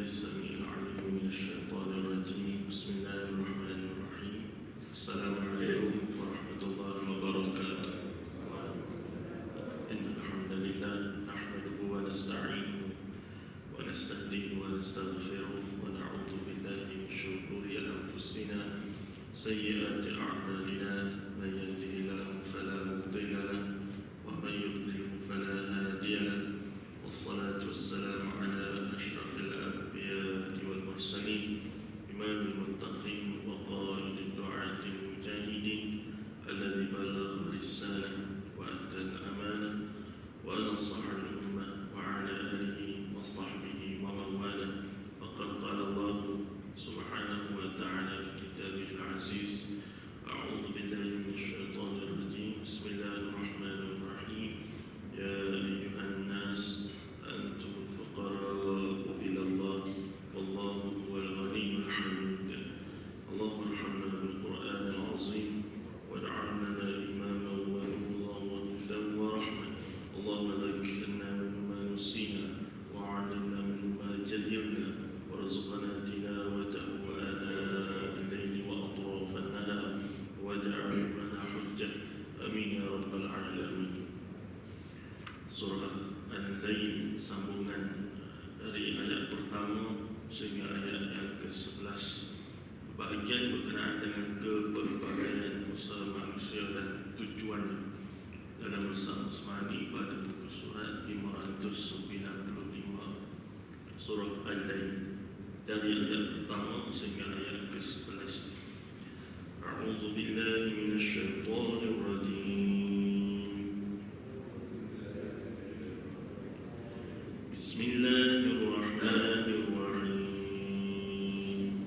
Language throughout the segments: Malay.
السميع العليم من الشيطان الرجيم. بسم الله الرحمن الرحيم. السلام عليكم ورحمة الله وبركاته. إن الحمد لله نحمده ونستعينه ونستهديه ونستغفره ونعوذ بالله من شرور أنفسنا سيئات أعمالنا. من يهده الله فلا مضل له ومن يضلل فلا هادي له. والصلاة والسلام على أشرف الأنبياء والمرسلين إمام المتقين وقائد الدعاة المجاهدين الذي بلغ الرسالة وأدى الأمانة ونصح الأمة وعلى آله وصحبه ومن والاه. فقد قال الله سبحانه وتعالى في كتابه العزيز: أعوذ بالله من الشيطان الرجيم. بسم الله الرحمن الرحيم. يا أيها الناس أنتم الفقراء إلى الله والله هو الغني الحميد. اللهم ارحمنا بالقرآن العظيم واجعلنا إماما ونورا وهدى ورحمة. اللهم ذكرنا مما نسينا وعلمنا مما جهلنا وارزقنا تلاوته آناء الليل وأطراف النهار واجعل لنا حجة. آمين يا رب العالمين. Surah Al-Lail, sambungan dari ayat pertama sehingga ayat yang ke-11. Bahagian berkenaan dengan kepelbagaian usaha manusia dan tujuannya dalam usaha Usmani pada buku surat 595 Surah Al-Lail, dari ayat pertama sehingga ayat ke-11. A'udzu billahi minasyaitonir rajim. Bismillahirrahmanirrahim.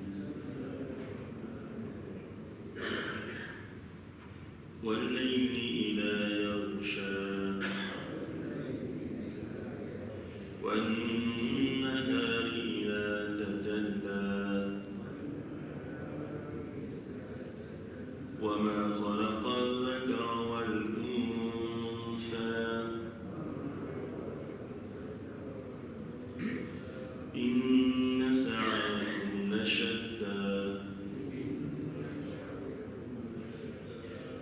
Wal-laili idza yaghsha wan-nahari idza tajalla wa ma khalaqa adh-dhakara wal-untha inna sa'yakum lashatta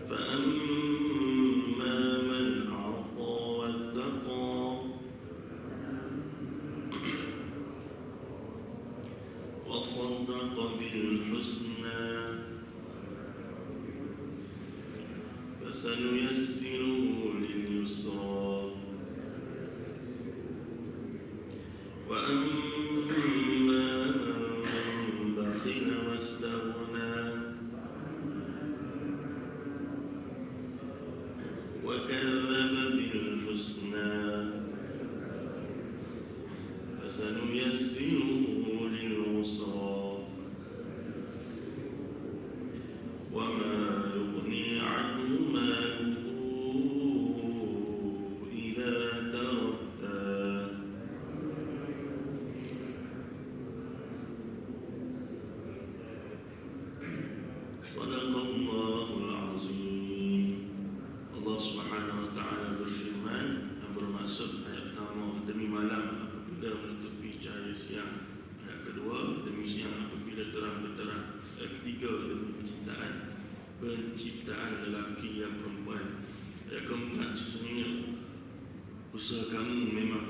fa amma man a'ta wattaqa wa saddaqa bil husna fasanuyassiruhu lil yusra wa amma man bakhila wastaghna wa kadzdzaba bil husna fasanuyassiruhu lil usra wa ma yughni 'anhu maluhu idza taradda. Sadaqallahul azim. Allah Subhanahu wa taala berfirman yang bermaksud ayat pertama, demi malam apabila menutupi cahaya siang. Ayat kedua, demi siang apabila terang benderang. Ayat ketiga, demi penciptaan lelaki dan perempuan. Ayat keempat, sesungguhnya usaha kamu memang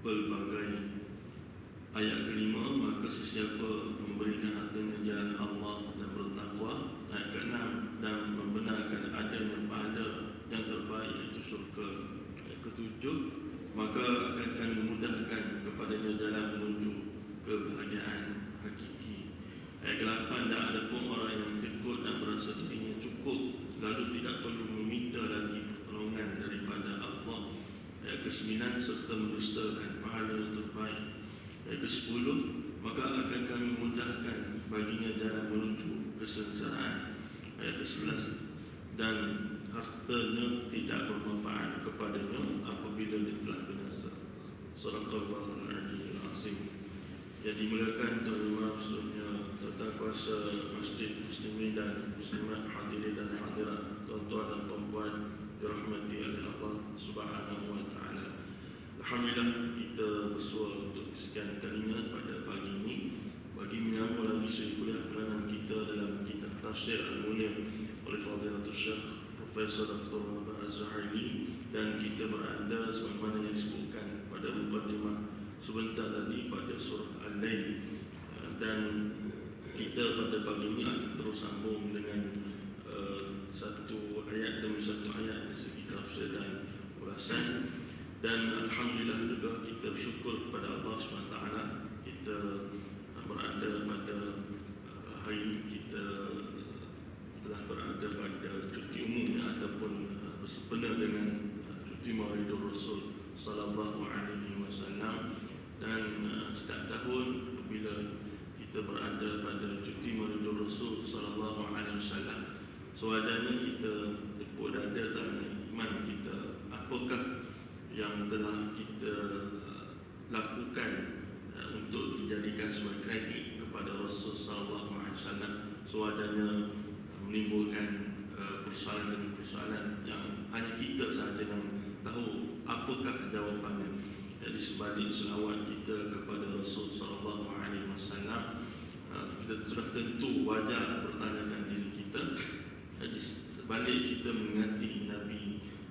pelbagai. Ayat kelima, maka sesiapa memberikan hartanya jalan Allah dan bertakwa. Ayat keenam, dan membenarkan adanya pahala yang terbaik, iaitu syurga. Ayat ketujuh, maka akan kami mudahkan kepadanya jalan menuju kebahagiaan hakiki. Ayat ke-8, dan ada pun orang yang tekut dan berasa dirinya cukup, lalu tidak perlu meminta lagi pertolongan daripada Allah. Ayat ke-9, serta mendustakan pahala yang terbaik. Ayat ke-10, maka akan kami mudahkan baginya jalan menuju kesengsaraan. Ayat ke-11, dan hartanya tidak bermanfaat kepadanya apabila dia telah binasa. Sadaqallahul azim. Yang dimuliakan Tuan Imam, seluruhnya tata kuasa Masjid Muslimin dan Muslimat, hadirin dan hadirat, tuan-tuan dan puan-puan dirahmati oleh Allah Subhanahu wa taala. Alhamdulillah, kita bersua untuk sekian kalinya pada pagi tafsir Al-Munir oleh Fadilatul Syekh Profesor Dr. Muhammad Az-Zuhaili, dan kita berada sebagaimana yang disebutkan pada mukadimah sebentar tadi pada surah Al-Lail, dan kita pada pagi ini akan terus sambung dengan satu ayat demi satu ayat dari segi tafsir dan ulasan. Dan alhamdulillah juga kita bersyukur kepada Allah SWT, kita berada pada hari ini, kita telah berada pada cuti umum ataupun bersempena dengan cuti Maulidur Rasul sallallahu alaihi wasallam. Dan setiap tahun apabila kita berada pada cuti Maulidur Rasul sallallahu alaihi wasallam, sewajarnya kita tepuk dada tanya iman kita, apakah yang telah kita lakukan untuk dijadikan sebagai kredit kepada Rasul sallallahu alaihi wasallam. Sewajarnya menimbulkan persoalan demi persoalan yang hanya kita sahaja yang tahu apakah jawapannya. Jadi sebalik selawat kita kepada Rasul sallallahu alaihi wasallam, kita sudah tentu wajar bertanyakan diri kita. Jadi sebalik kita mengingati Nabi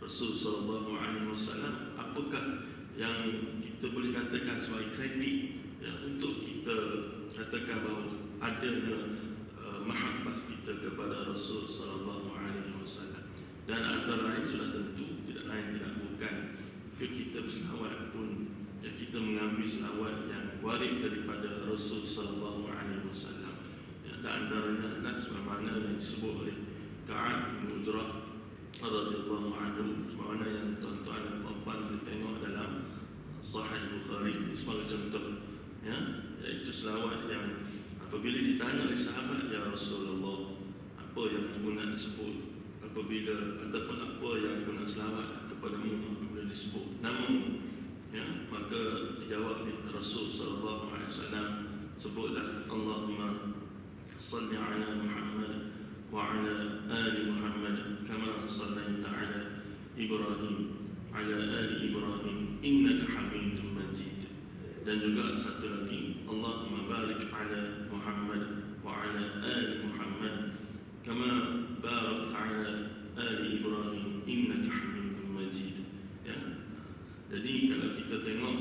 Rasul sallallahu alaihi wasallam, apakah yang kita boleh katakan sebagai kredit untuk kita katakan bahawa adanya mahabbah kita kepada Rasul sallallahu alaihi wasallam. Dan antara lain sudah tentu tidak lain tidak bukan kita berselawat pun kita mengambil selawat yang warid daripada Rasul sallallahu alaihi wasallam. Dan antaranya adalah sebagaimana yang disebut oleh Ka'ab bin Ujrah radhiyallahu anhu, sebagaimana yang tuan-tuan dan puan-puan boleh tengok dalam Sahih Bukhari ini sebagai contoh, iaitu selawat yang apabila ditanya oleh sahabat, ya Rasulullah, apa yang aku nak sebut apabila, ataupun apa yang aku nak selawat kepadamu apabila disebut namamu, maka dijawab oleh Rasul sallallahu alaihi wasallam, sebutlah Allahumma salli ala Muhammad wa ala ali Muhammad kama sallaita ala Ibrahim ala ali Ibrahim innaka Hamidum Majid. Dan juga satu lagi, Allahumma barik ala Muhammad wa ala ali Muhammad kama barakta ala ali Ibrahim innaka Hamidum Majid. Jadi kalau kita tengok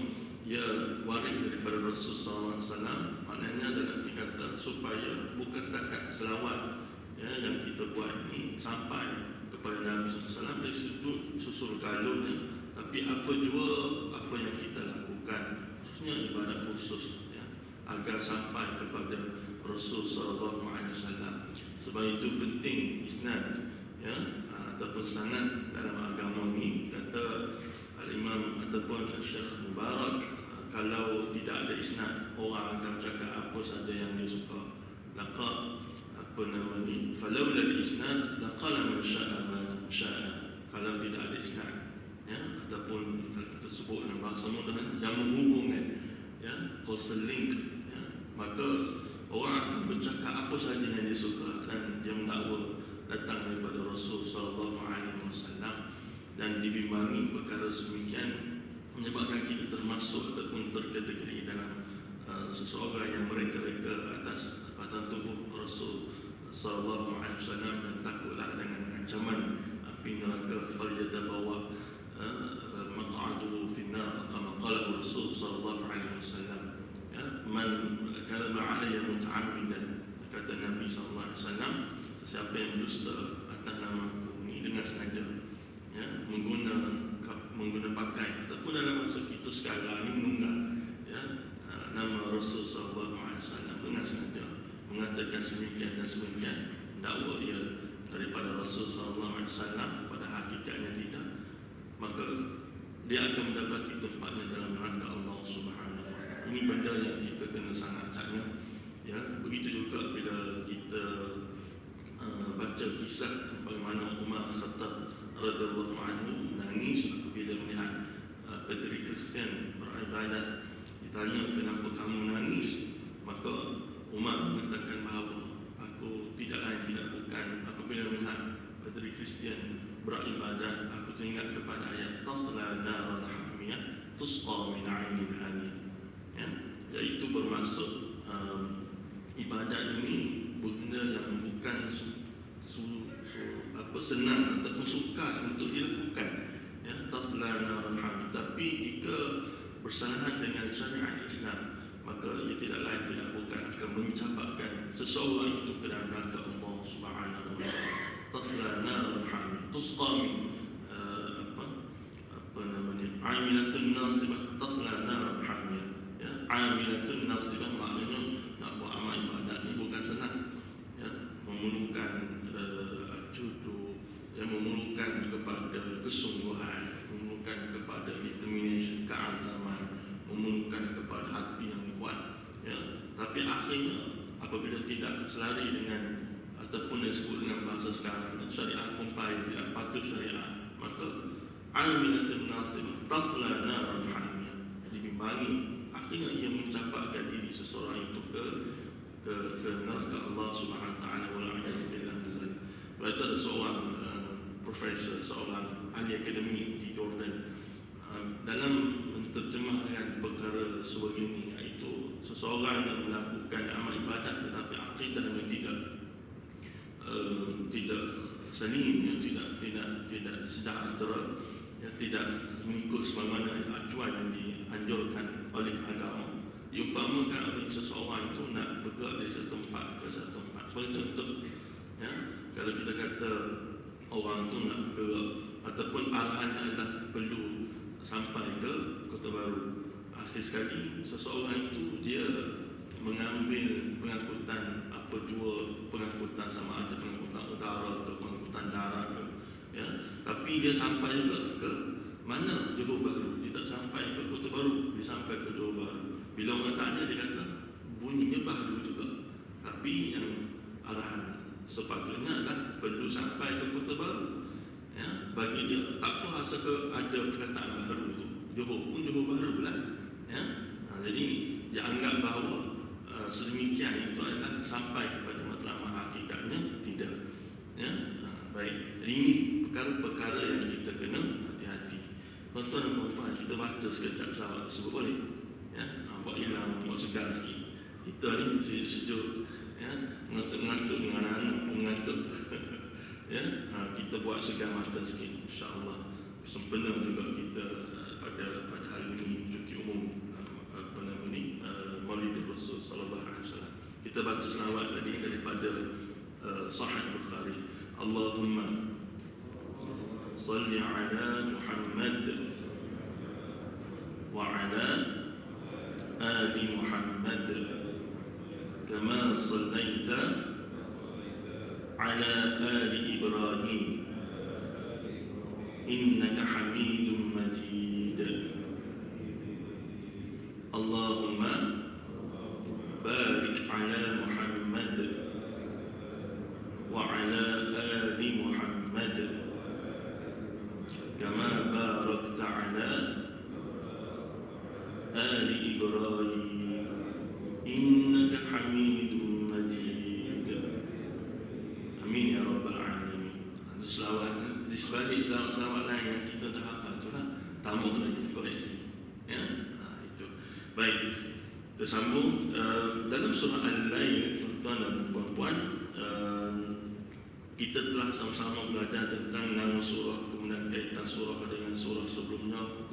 warid daripada Rasul sallallahu alaihi wasallam, maknanya dalam dikata supaya bukan setakat selawat yang kita buat ni sampai kepada Nabi SAW dari sudut susul galurnya, tapi apa juga apa yang kita lakukan, khususnya ibadat khusus agar sampai kepada Rasul SAW. Sebab itu penting isnad ataupun sanad dalam agama ni. Kata Al-Imam ataupun Syekh Mubarak, kalau tidak ada isnad, orang akan cakap apa saja yang dia suka. Laka falaula al-isnad laqala man syaa ma syaa. Kalau tidak ada isnad, ataupun kalau kita sebut dalam bahasa mudah yang menghubungkan, causal link, maka orang akan bercakap apa saja yang dia suka, dan dia mendakwa datang daripada Rasul sallallahu alaihi wasallam. Dan dibimbangi perkara sedemikian menyebabkan kita termasuk ataupun terkategori dalam seseorang yang mereka-reka atas batang tubuh Rasul sallallahu alaihi wasallam, dan takutlah dengan ancaman api neraka. Falyatabawa maq'aduhu fi an-nar kama qala Rasul sallallahu alaihi wasallam, man kadzaba alayya muta'ammidan, kata Nabi sallallahu alaihi wasallam, siapa yang dusta atas namaku ini dengan sengaja, mengguna pakai ataupun dalam masa kita sekarang ini menunggang nama Rasul sallallahu alaihi wasallam dengan sengaja, mengatakan sedemikian dan sedemikian, dakwa ia daripada Rasul sallallahu alaihi wasallam, pada hakikatnya tidak, maka dia akan mendapati tempatnya dalam neraka Allah Subhanahu wa taala. Ini benda yang kita kena sangat cakap. Begitu juga bila kita baca kisah bagaimana Umar Khattab radhiyallahu anhu menangis bila melihat padri Kristian beribadat. Ditanya, kenapa kamu menangis? Maka Umar mengatakan bahawa aku tidak lain tidak bukan apabila melihat padri Kristian beribadat, aku teringat kepada ayat tasla naran hamiyah tusqa min 'ainin aniyah, iaitu bermaksud ibadat ini benda yang bukan senang ataupun sukar untuk dilakukan, ya, tasla naran hamiyah. Tapi jika bersalahan dengan syariat Islam, maka ia tidak lain tidak bukan akan mencampakkan seseorang itu ke dalam neraka Allah Subhanahu wa taala. Tasla naran hamiyah, tusqa min apa namanya, amilatun nasibah, tasla naran hamiyah, ya, amilatun nasibah maknanya nak buat amal ibadat ni bukan senang, ya, memerlukan yang memerlukan kepada kesungguhan, memerlukan kepada determination, keazaman, memerlukan kepada hati yang kuat, ya. Tapi akhirnya apabila tidak selari dengan ataupun yang disebut dengan bahasa sekarang syariat comply, tidak patuh syariat, maka amilatun nasibah tasla naran hamiyah, dibimbangi, akhirnya ia mencampakkan diri seseorang itu ke neraka Allah Subhanahu wa taala. Wala'iyadzubillah. Itu ada seorang profesor, seorang ahli akademik di Jordan, dalam menerjemahkan perkara sebegini, iaitu seseorang yang melakukan amal ibadat tetapi akidahnya tidak salim, tidak sejahtera, ya, tidak mengikut sebagaimana acuan yang dianjurkan oleh agama. Diumpamakan apabila seseorang itu nak bergerak dari satu tempat ke satu tempat. Sebagai contoh, ya, kalau kita kata orang tu nak bergerak ataupun arahannya adalah perlu sampai ke Kota Baru, akhir sekali seseorang itu dia mengambil pengangkutan pengangkutan sama ada pengangkutan udara atau pengangkutan darat ke, ya, tapi dia sampai juga ke mana, Johor Bahru. Dia tak sampai ke Kota Baru, dia sampai ke Johor Bahru. Bila orang tanya, dia kata bunyinya Bahru juga, tapi yang arahan sepatutnya adalah perlu sampai ke Kota Baru, ya. Bagi dia tak apa asal ke ada perkataan baru itu, Johor pun Johor Bahru lah, ya. Jadi dia anggap bahawa sedemikian itu adalah sampai kepada matlamat, hakikatnya tidak, ya. Baik, jadi ini perkara-perkara yang kita kena hati-hati. Tuan-tuan dan puan-puan, kita baca sekejap selawat tersebut boleh, ya. Buat hilang, buat segar sikit. Kita ni sejuk, ya, mengantuk dengan anak-anak pun mengantuk. Ya, kita buat segar mata sikit, insya-Allah. Sempena juga kita pada hari ini cuti umum Maulid Rasul sallallahu alaihi wasallam. Kita baca selawat tadi daripada Sahih Bukhari. Allahumma salli ala Muhammad wa ala ali Muhammad kama sallaita ala ali Ibrahim innaka Hamidum Majid. Allahumma barik ala Muhammad wa ala ali Muhammad kama barakta ala ali Ibrahim innaka Hamidum Majid. Amin ya rabbal alamin. Selawat di sebalik selawat lain yang kita dah hafal itulah, tambah lagi koreksi, ya. Itu baik. Tersambung dalam surah Al-Lail, tuan-tuan dan puan-puan, kita telah sama-sama belajar tentang nama surah, kemudian kaitan surah dengan surah sebelumnya,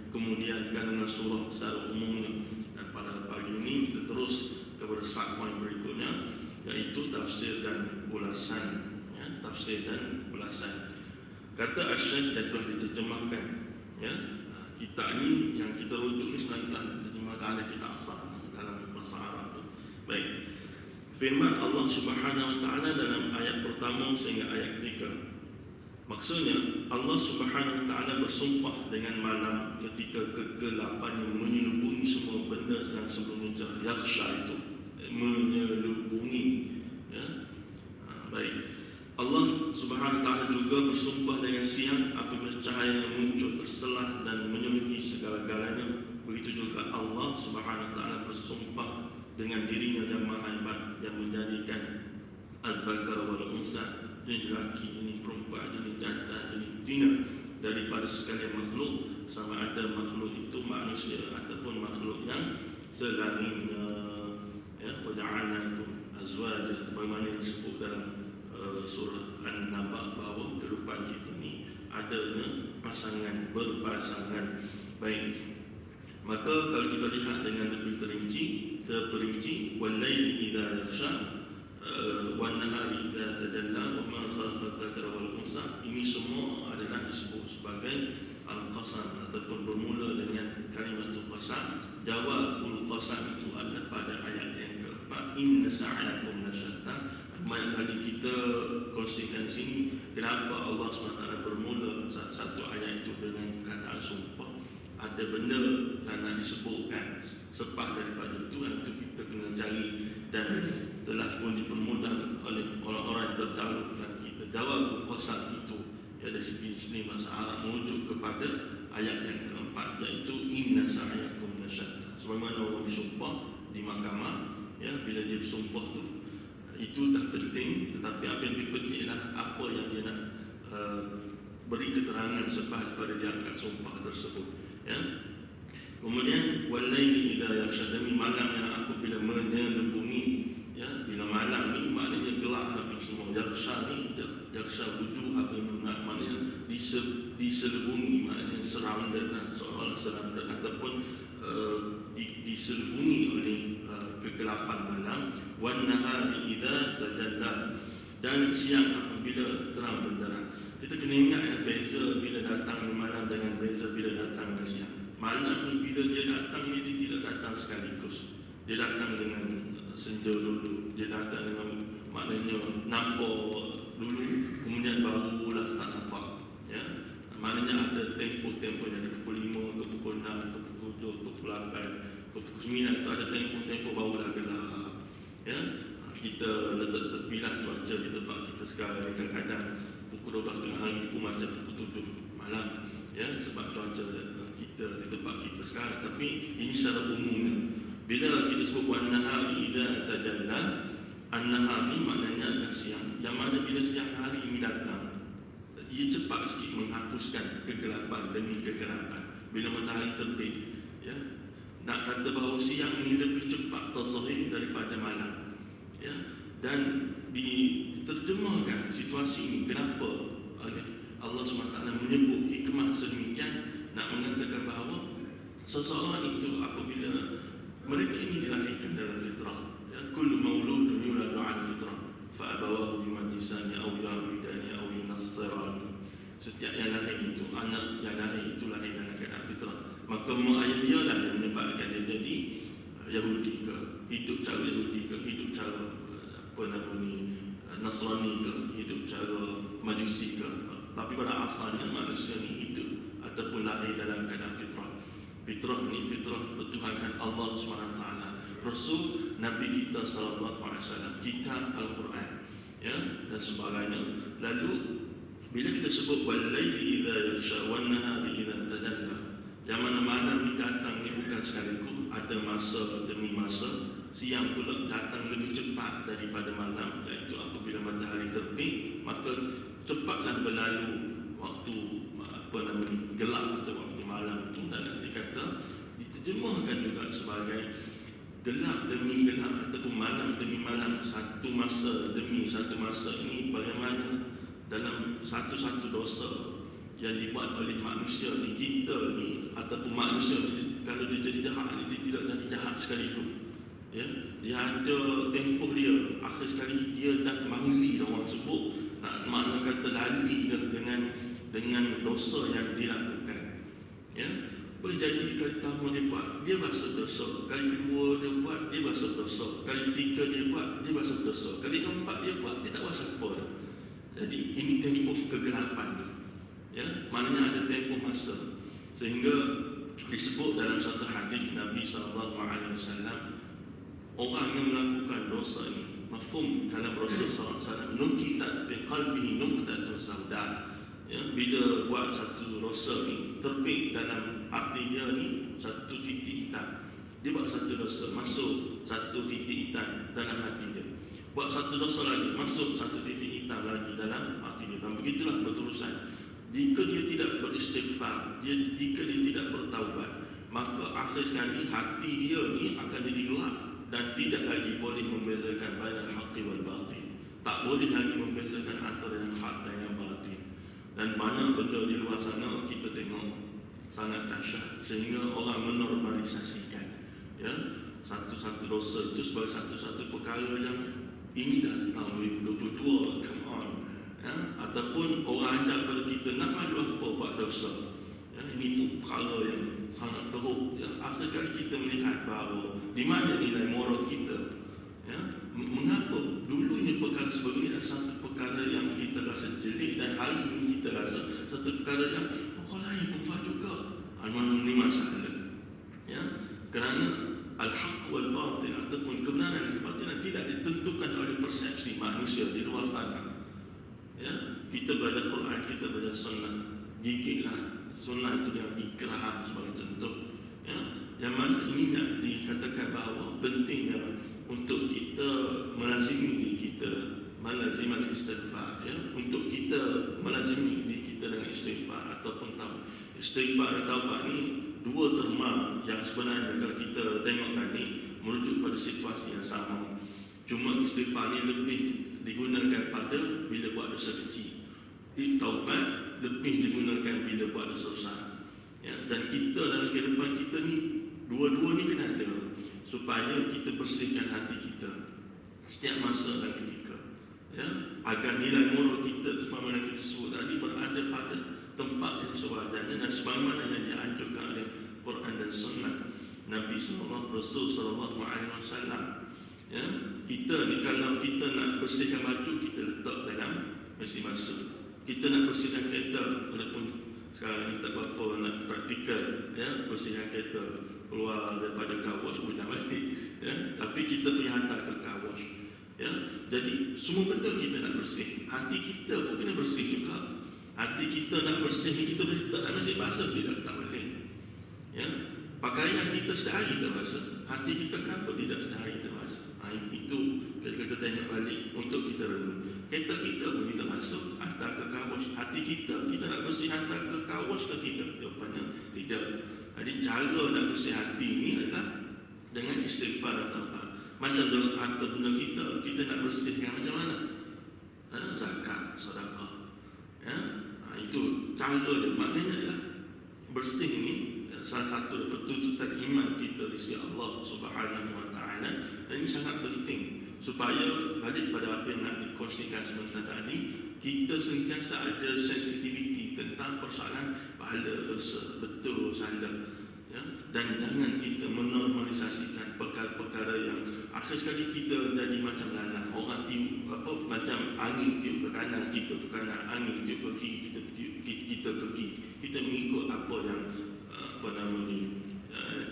kemudian kandungan surah secara umumnya. Dan pada pagi ini kita terus kepada segmen berikutnya, iaitu tafsir dan ulasan, ya, tafsir dan ulasan. Kata Asy-Syaikh yang telah diterjemahkan, ya. Kitab ni yang kita rujuk ni sebenarnya telah diterjemahkan oleh kitab asal dalam bahasa Arab. Baik. Firman Allah Subhanahu wa taala dalam ayat pertama sehingga ayat ketiga. Maksudnya Allah Subhanahu wa taala bersumpah dengan malam ketika kegelapan yang menyelubungi semua benda yang sebelumnya yakhsha itu, menyelubungi, ya. Baik. Allah Subhanahu wa taala juga bersumpah dengan siang apabila cahaya yang muncul terselah dan menyelimuti segala-galanya. Begitu juga Allah Subhanahu wa taala bersumpah dengan dirinya yang maha hebat, yang menjadikan al-bakar wal unsa, jenis lelaki, jenis perempuan, jenis jantan, jenis betina daripada sekalian makhluk, sama ada makhluk itu manusia ataupun makhluk yang selainnya, ya. Waja'alnakum azwaja, sebagaimana disebut dalam surah An-Naba bahawa kehidupan kita ni adanya pasangan, berpasangan. Baik, maka kalau kita lihat dengan lebih terperinci wal-laili idza yaghsha wan-nahari idza tajalla wa ma khalaqa dzakara wal unsa, ini semua adalah disebut sebagai al-qasam ataupun bermula dengan kalimatul qasam. Jawabul qasam itu ada pada ayat yang keempat, inna sa'yakum lasyatta. Banyak kali kita kongsikan sini kenapa Allah SWT bermula satu ayat itu dengan kataan sumpah. Ada benda yang nak disebutkan sepah daripada itu, yang itu kita kena cari, dan telah pun dipermudah oleh orang-orang yang terdahulu. Dan kita jawab qasam itu ada sini bahasa Arab merujuk kepada ayat yang keempat, iaitu inna sa'yakum lasyatta. Sebagaimana orang bersumpah di mahkamah, ya, bila dia bersumpah itu dah penting, tetapi apa yang lebih penting adalah apa yang dia nak beri keterangan sebab daripada dia angkat sumpah tersebut, ya. Kemudian wal-laili idza yaghsha, demi malam yang apabila menyelubungi, ya. Bila malam ni maknanya gelap habis semua. Yaghsha ni, yaghsha wujuh maknanya diselubungi, maknanya surrounded, seolah-olah surrounded ataupun diselubungi oleh kegelapan malam. Wan-nahari idza tajalla, dan siang apabila terang benderang. Kita kena ingat ya, beza bila datang di malam dengan beza bila datang di siang. Malam ni bila dia datang ni, dia tidak datang sekaligus. Dia datang dengan senja dulu, dia datang dengan maknanya nampak dulu, kemudian barulah tak nampak, ya. Maknanya ada tempoh-tempoh, ada ke pukul 5, ke pukul 6, ke pukul 7, ke pukul 8, ke pukul 9, tu ada tempoh-tempoh barulah gelap. Ya, kita letak tepilah cuaca di tempat kita sekarang. Kadang-kadang pukul 12 tengah hari pun macam pukul 7 malam, ya, sebab cuaca kita di tempat kita sekarang. Tapi ini secara umumnya. Bila kita sebut wan-nahari idza tajalla, an-nahar ni maknanya adalah siang, yang mana bila siang hari ini datang, ia cepat sikit menghapuskan kegelapan demi kegelapan. Bila matahari terbit, ya, nak kata bahawa siang ini lebih cepat terzahir daripada malam, ya. Dan diterjemahkan situasi ini kenapa oleh Allah SWT menyebut hikmah sedemikian, nak mengatakan bahawa seseorang itu apabila mereka ini dilahirkan dalam fitrah, ya, kullu mauludun yuladu 'ala fitrah fa abawahu yumajjisani aw yuhawidani aw yunassirani. Setiap yang lahir itu, anak yang lahir itu lahir dalam keadaan fitrah, maka mak ayah dia lah yang menyebabkan dia jadi Yahudi ke, hidup cara Yahudi ke, hidup cara Nasrani ke, hidup cara Majusi ke. Tapi pada asalnya manusia ni hidup ataupun lahir dalam keadaan fitrah. Fitrah ni fitrah bertuhankan Allah SWT, Rasul Nabi kita SAW, kitab Al-Quran, ya, dan sebagainya. Lalu bila kita sebut wal-laili idza yaghsha wan-nahari idza tajalla, yang mana malam ni datang ni bukan sekaligus, ada masa demi masa. Siang pula datang lebih cepat daripada malam, iaitu apabila matahari terbit, maka cepatlah berlalu waktu gelap atau waktu malam itu. Dan nanti kata diterjemahkan juga sebagai gelap demi gelap ataupun malam demi malam, satu masa demi satu masa. Ini bagaimana dalam satu-satu dosa yang dibuat oleh manusia ni, kita ni ataupun manusia ni, kalau dia jadi jahat, dia tidak jadi jahat sekaligus, ya. Dia ada tempoh dia, akhir sekali dia dah mangli, orang sebut, makna kata lali dengan dosa yang dilakukan, ya. Boleh jadi kali pertama dia buat, dia rasa dosa, kali kedua dia buat, dia rasa dosa, kali ketiga dia buat, dia rasa dosa, kali keempat dia buat, dia tak rasa apa. Jadi ini tempoh kegelapan, ya, maknanya ada tempoh masa. Sehingga disebut dalam satu hadis Nabi SAW, orang yang melakukan dosa ini, mafhum kalam Rasul SAW, nukitat fi qalbihi nuqtatun sauda, ya, bila buat satu dosa ni, terbit dalam hati dia ni satu titik hitam. Dia buat satu dosa, masuk satu titik hitam dalam hati dia. Buat satu dosa lagi, masuk satu titik hitam lagi dalam hati dia. Dan begitulah berterusan. Jika dia tidak beristighfar, jika dia tidak bertaubat, maka akhir sekali hati dia ni akan jadi gelap dan tidak lagi boleh membezakan bainal haqqi wal batil. Tak boleh lagi membezakan antara yang hak dan yang batin. Dan banyak benda di luar sana kita tengok sangat dahsyat sehingga orang menormalisasikan, ya, satu-satu dosa itu sebagai satu-satu perkara yang ini dah tahun 2022, come on, ya? Ataupun orang ajak pada kita nak malu apa buat dosa, ya, ini pun perkara yang sangat teruk, ya. Akhir sekali kita melihat bahawa di mana nilai moral kita, ya. Mengapa dulunya perkara sebegini adalah satu perkara yang kita rasa jelek dan hari ini kita rasa satu perkara yang orang lain pun buat juga. Ini masalah, ya, kerana al-haq wal batil ataupun kebenaran dan kebatilan tidak ditentukan oleh persepsi manusia di luar sana, ya. Kita belajar Quran, kita belajar sunnah, gigitlah sunnah itu dengan ikrah sebagai contoh, ya. Yang mana ini nak dikatakan bahawa pentingnya untuk kita melazimi diri kita melaziman istighfar, ya, untuk kita melazimi diri kita dengan istighfar ataupun taubat. Istighfar dan taubat ni dua terma yang sebenarnya kalau kita tengokkan ni merujuk pada situasi yang sama. Cuma istighfar ni lebih digunakan pada bila buat dosa kecil. Taubat lebih digunakan bila buat dosa besar, ya. Dan kita dalam kehidupan kita ni dua-dua ni kena ada supaya kita bersihkan hati kita setiap masa dan ketika, ya, agar nilai moral kita sebagaimana kita sebut tadi berada pada tempat yang sewajarnya dan sebagaimana yang dianjurkan oleh Quran dan Sunnah Nabi Sallallahu Alaihi Wasallam. Ya, kita ni kalau kita nak bersihkan baju kita letak dalam mesin basuh. Kita nak bersihkan kereta, walaupun sekarang ni tak berapa nak praktikal, ya, bersihkan kereta keluar daripada car wash pulang balik, ya, tapi kita pergi hantar ke car wash, ya. Jadi semua benda kita nak bersih, hati kita pun kena bersih juga. Hati kita nak bersih ni kita boleh letak dalam mesin basuh, tidak tak boleh, ya. Pakaian kita setiap hari terbasuh, hati kita kenapa tidak setiap hari terbasuh? Itu kita tengok balik untuk kita renung. Kereta kita pun kita masuk hantar ke car wash, hati kita nak bersih hantar ke car wash ke tidak? Jawapannya tidak. Jadi cara nak bersih hati ini adalah dengan istighfar dan taubat. Macam dengan harta benda kita nak bersihkan macam mana? Zakat, sedekah, ya. Itu cara dia. Maknanya adalah bersih ini salah satu tuntutan iman kita di sisi Allah Subhanahu Wa Taala, dan ini sangat penting supaya balik pada apa yang nak dikongsikan sebentar tadi, kita sentiasa ada sensitiviti tentang persoalan pahala, dosa, betul, salah, ya? Dan jangan kita menormalisasikan perkara-perkara yang akhir sekali kita jadi macam lalat. Orang tiup macam angin tiup ke kanan, kita ke kanan, angin tiup ke kiri, kita ke kiri. Kita mengikut apa yang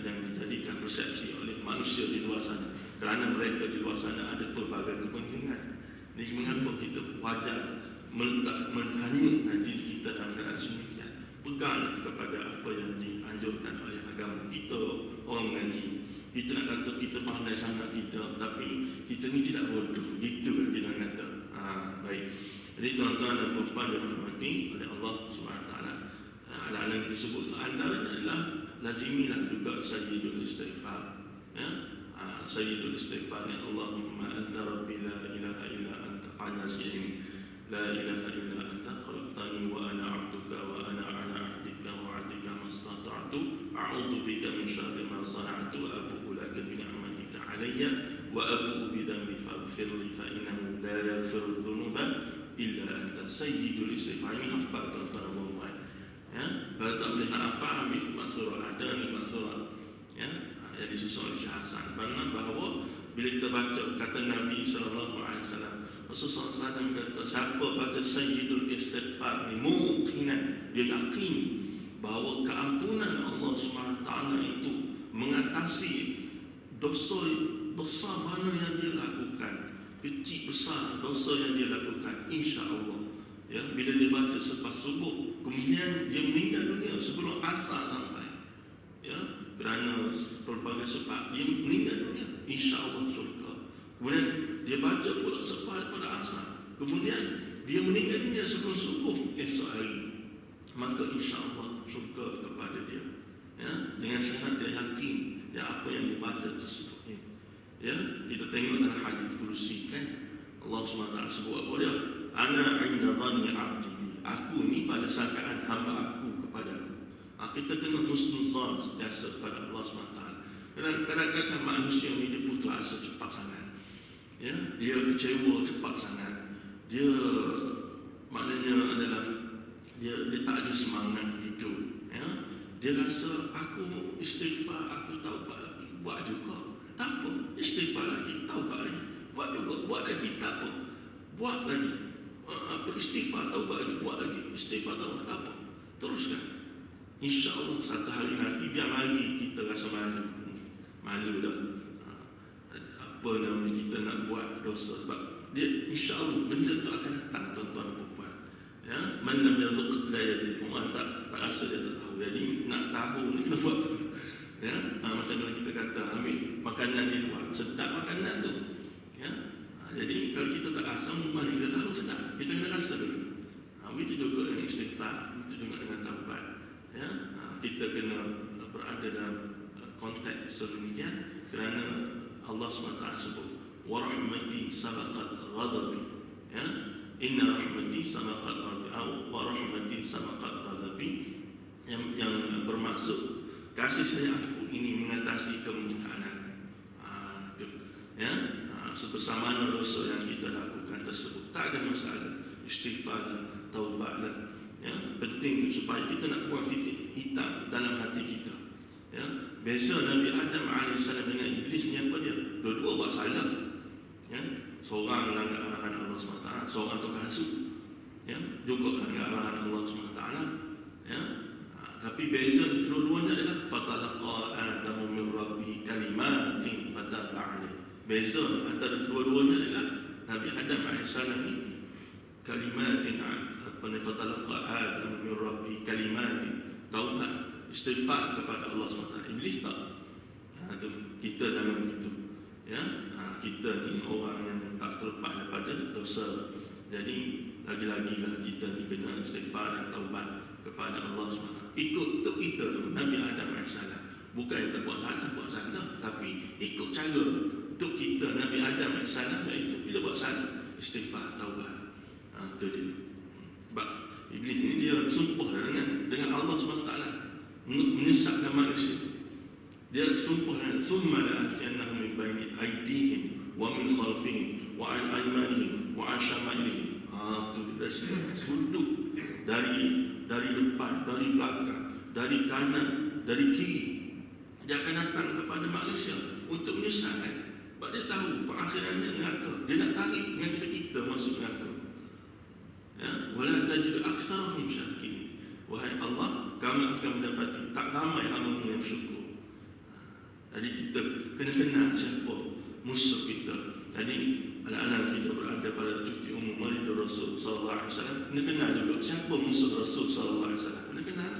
yang dijadikan persepsi oleh manusia di luar sana, kerana mereka di luar sana ada pelbagai kepentingan. Jadi mengapa kita wajar menghanyutkan diri kita dalam keadaan sedemikian? Peganglah kepada apa yang dianjurkan oleh agama kita. Orang mengaji, kita nak kata kita pandai sangat tidak, tapi kita ni tidak bodoh, gitu kita nak kata. Baik. Jadi tuan-tuan dan puan-puan yang dirahmati oleh Allah Subhanahu Wa Taala, alam tersebut antaranya adalah lazimilah juga sayyidul istighfar, ya. Sayyidul istighfar ni Allahumma anta rabbi la ilaha illa anta qanasini la ilaha illa anta khalaqtani wa ana 'abduka wa ana 'ala 'ahdika wa 'adika mastata'tu a'udzu bika min syarri ma sana'tu abu'u laka bi ni'matika 'alayya wa abu'u bi dhanbi faghfir li fa innahu la yaghfiru dhunuba illa anta. Sayyidul istighfar ini hafal tuan-tuan. Ya, kalau tak boleh nak hafal, ambil maksurah, ada ni maksurah, ya, yang disusun oleh Syekh Hasan. Kerana bahawa bila kita baca kata Nabi Sallallahu Alaihi Wasallam, Rasulullah SAW kata siapa baca Sayyidul Istighfar ni muqinan, dia yakin bahawa keampunan Allah SWT itu mengatasi dosa besar mana yang dia lakukan, kecil besar dosa yang dia lakukan, insya-Allah. Ya, bila dia baca selepas subuh, kemudian dia meninggal dunia sebelum asar sampai, ya, kerana pelbagai sebab dia meninggal dunia, insya-Allah syurga. Kemudian dia baca pula selepas pada asar, kemudian dia meninggal dunia sebelum subuh esok hari, maka insya-Allah syurga kepada dia, ya, dengan syarat dia yakin ya apa yang dibaca tersebut. Ya, kita tengok dalam hadis kursi kan, Allah SWT sebut apa dia? Ana inda dhanni abdi. Aku ni pada sangkaan hamba aku kepada aku. Kita kena husnuzan sentiasa kepada Allah SWT. Kadang-kadang manusia ni dia putus asa cepat sangat. Ya, dia kecewa cepat sangat. Dia maknanya adalah dia tak ada semangat hidup. Ya, dia rasa aku istighfar, aku taubat lagi, buat juga. Tak apa, istighfar lagi, taubat lagi, buat juga, buat lagi, tak apa, buat lagi. Istighfar, taubat lagi, buat lagi, istighfar, taubat, tak apa. Teruskan. InsyaAllah satu hari nanti biar mari kita rasa malu dah. Apa nama kita nak buat dosa, sebab dia insyaAllah benda tu akan datang, tuan-tuan dan puan. Ya, man lam yadhuq la yadri. Orang tak rasa dia tak tahu. Jadi nak tahu ni kena buat. Ya, macam mana kita kata ambil makanan di luar, sedap makanan tu. Ya. Jadi kalau kita tak rasa, mana kita tahu sedap. Kita kena rasa dulu. Begitu juga dengan istighfar, begitu juga dengan taubat. Ya, kita kena berada dalam konteks sedemikian kerana Allah SWT sebut wa rahmati sabaqat ghadabi. Ya, inna rahmati sabaqat ghadabi wa rahmati sabaqat ghadabi, yang bermaksud kasih sayang aku ini mengatasi kemurkaan aku. Ya, sebesar mana dosa yang kita lakukan tersebut, tak ada masalah. Istighfar, taubatlah. Ya, penting supaya kita nak buang titik hitam dalam hati kita. Ya, beza Nabi Adam AS dengan Iblis ni apa dia? Dua-dua buat salah. Ya, seorang melanggar arahan Allah SWT, seorang tukang hasut. Ya, juga melanggar arahan Allah SWT. Ya, tapi beza kedua-duanya adalah fatalaqa Adamu min rabbih kalimatin fataba alaihi. Beza antara kedua-duanya adalah Nabi Adam AS ni kalimatin fatalaqa Adamu min rabbih kalimatin, taubat, istighfar kepada Allah SWT. Iblis tak. Itu kita dalam begitu. Ya, kita ni orang yang tak terlepas daripada dosa. Jadi lagi-lagilah kita ni kena istighfar dan taubat kepada Allah SWT. Ikut tu kita tu Nabi Adam AS. Bukan kita buat salah, tapi ikut cara tu kita Nabi Adam AS, iaitu bila buat salah istighfar, taubat. Itu dia. Sebab Iblis ni dia sumpah dengan Allah SWT, menyesatkan manusia. Dia sumpah dengan summa la'atiyannahum min baini aydihim wa min khalfihim wa an aymanihim wa an shama'ilihim. Itu dia sudut dari depan, dari belakang, dari kanan, dari kiri. Dia akan datang kepada manusia untuk menyesatkan. Sebab dia tahu perakhirannya neraka. Dia nak tarik dengan kita masuk neraka. Ya, wala tajidu aktsarahum syakirin. Wahai Allah, kami akan mendapati tak ramai hamba yang bersyukur. Jadi kita kena kenal siapa musuh kita. Jadi anak-anak kita berada pada cuti umum Maulid Rasul sallallahu alaihi wasallam, kena kenal juga siapa musuh Rasul sallallahu alaihi wasallam. Kena kenal.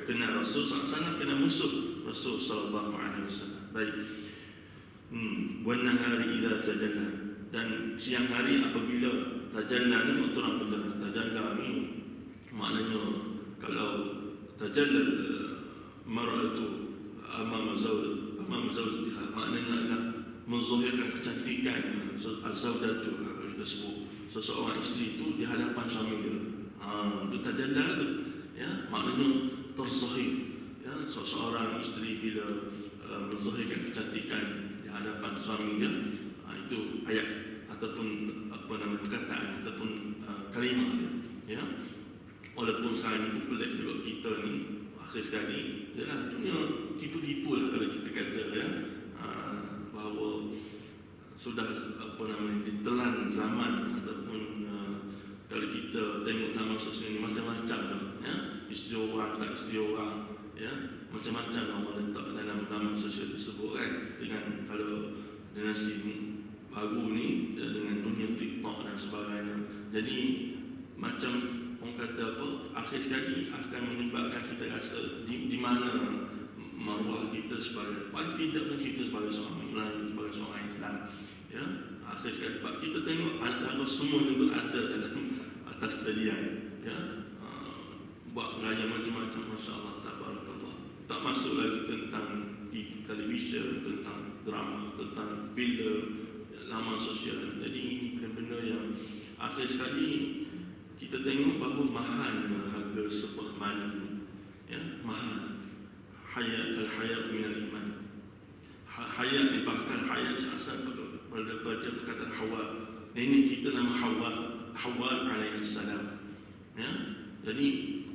Kenal Rasul sallallahu alaihi wasallam, kenal musuh Rasul sallallahu alaihi wasallam. Baik. Wan nahari idza tajalla, dan siang hari apabila tajalla ni mutlak benda. Tajalla ni maknanya kalau tajalla mar'atu amama zawjatiha, maknanya adalah menzahirkan kecantikan az-zawjatu. Kita sebut seseorang isteri itu di hadapan suami dia. Itu tajalla tu. Ya, maknanya terzahir. Ya, seseorang isteri bila menzahirkan kecantikan di hadapan suami dia, itu ayat ataupun apa nama perkataan ataupun kalimah dia. Ya, walaupun sekarang ini pelik juga kita ni akhir sekali, yalah dunia tipu-tipu lah kalau kita kata, ya, bahawa sudah apa namanya ditelan zaman ataupun kalau kita tengok dalam sosial ni macam-macam dah, ya, isteri orang tak isteri orang, ya, macam-macam orang letak dalam laman sosial tersebut kan, dengan kalau generasi baru ni dengan dunia TikTok dan sebagainya. Jadi macam orang kata apa, akhir sekali akan menyebabkan kita rasa di mana maruah kita sebagai, paling tidak pun kita sebagai seorang Melayu, sebagai seorang Islam, ya, akhir sekali sebab kita tengok antara semua yang berada dalam atas talian, ya, buat gaya macam-macam, masya-Allah, tabarakallah. Tak masuk lagi tentang televisyen, tentang drama, tentang filem, laman sosial. Jadi ini benda-benda yang akhir sekali kita tengok bahawa mahal harga sebuah mani ini, ya, mahal. Al-hayat minal iman. Hayat ni bahkan hayat ni asal pada perkataan Hawa. Nenek kita nama Hawa alaihi salam. Ya, jadi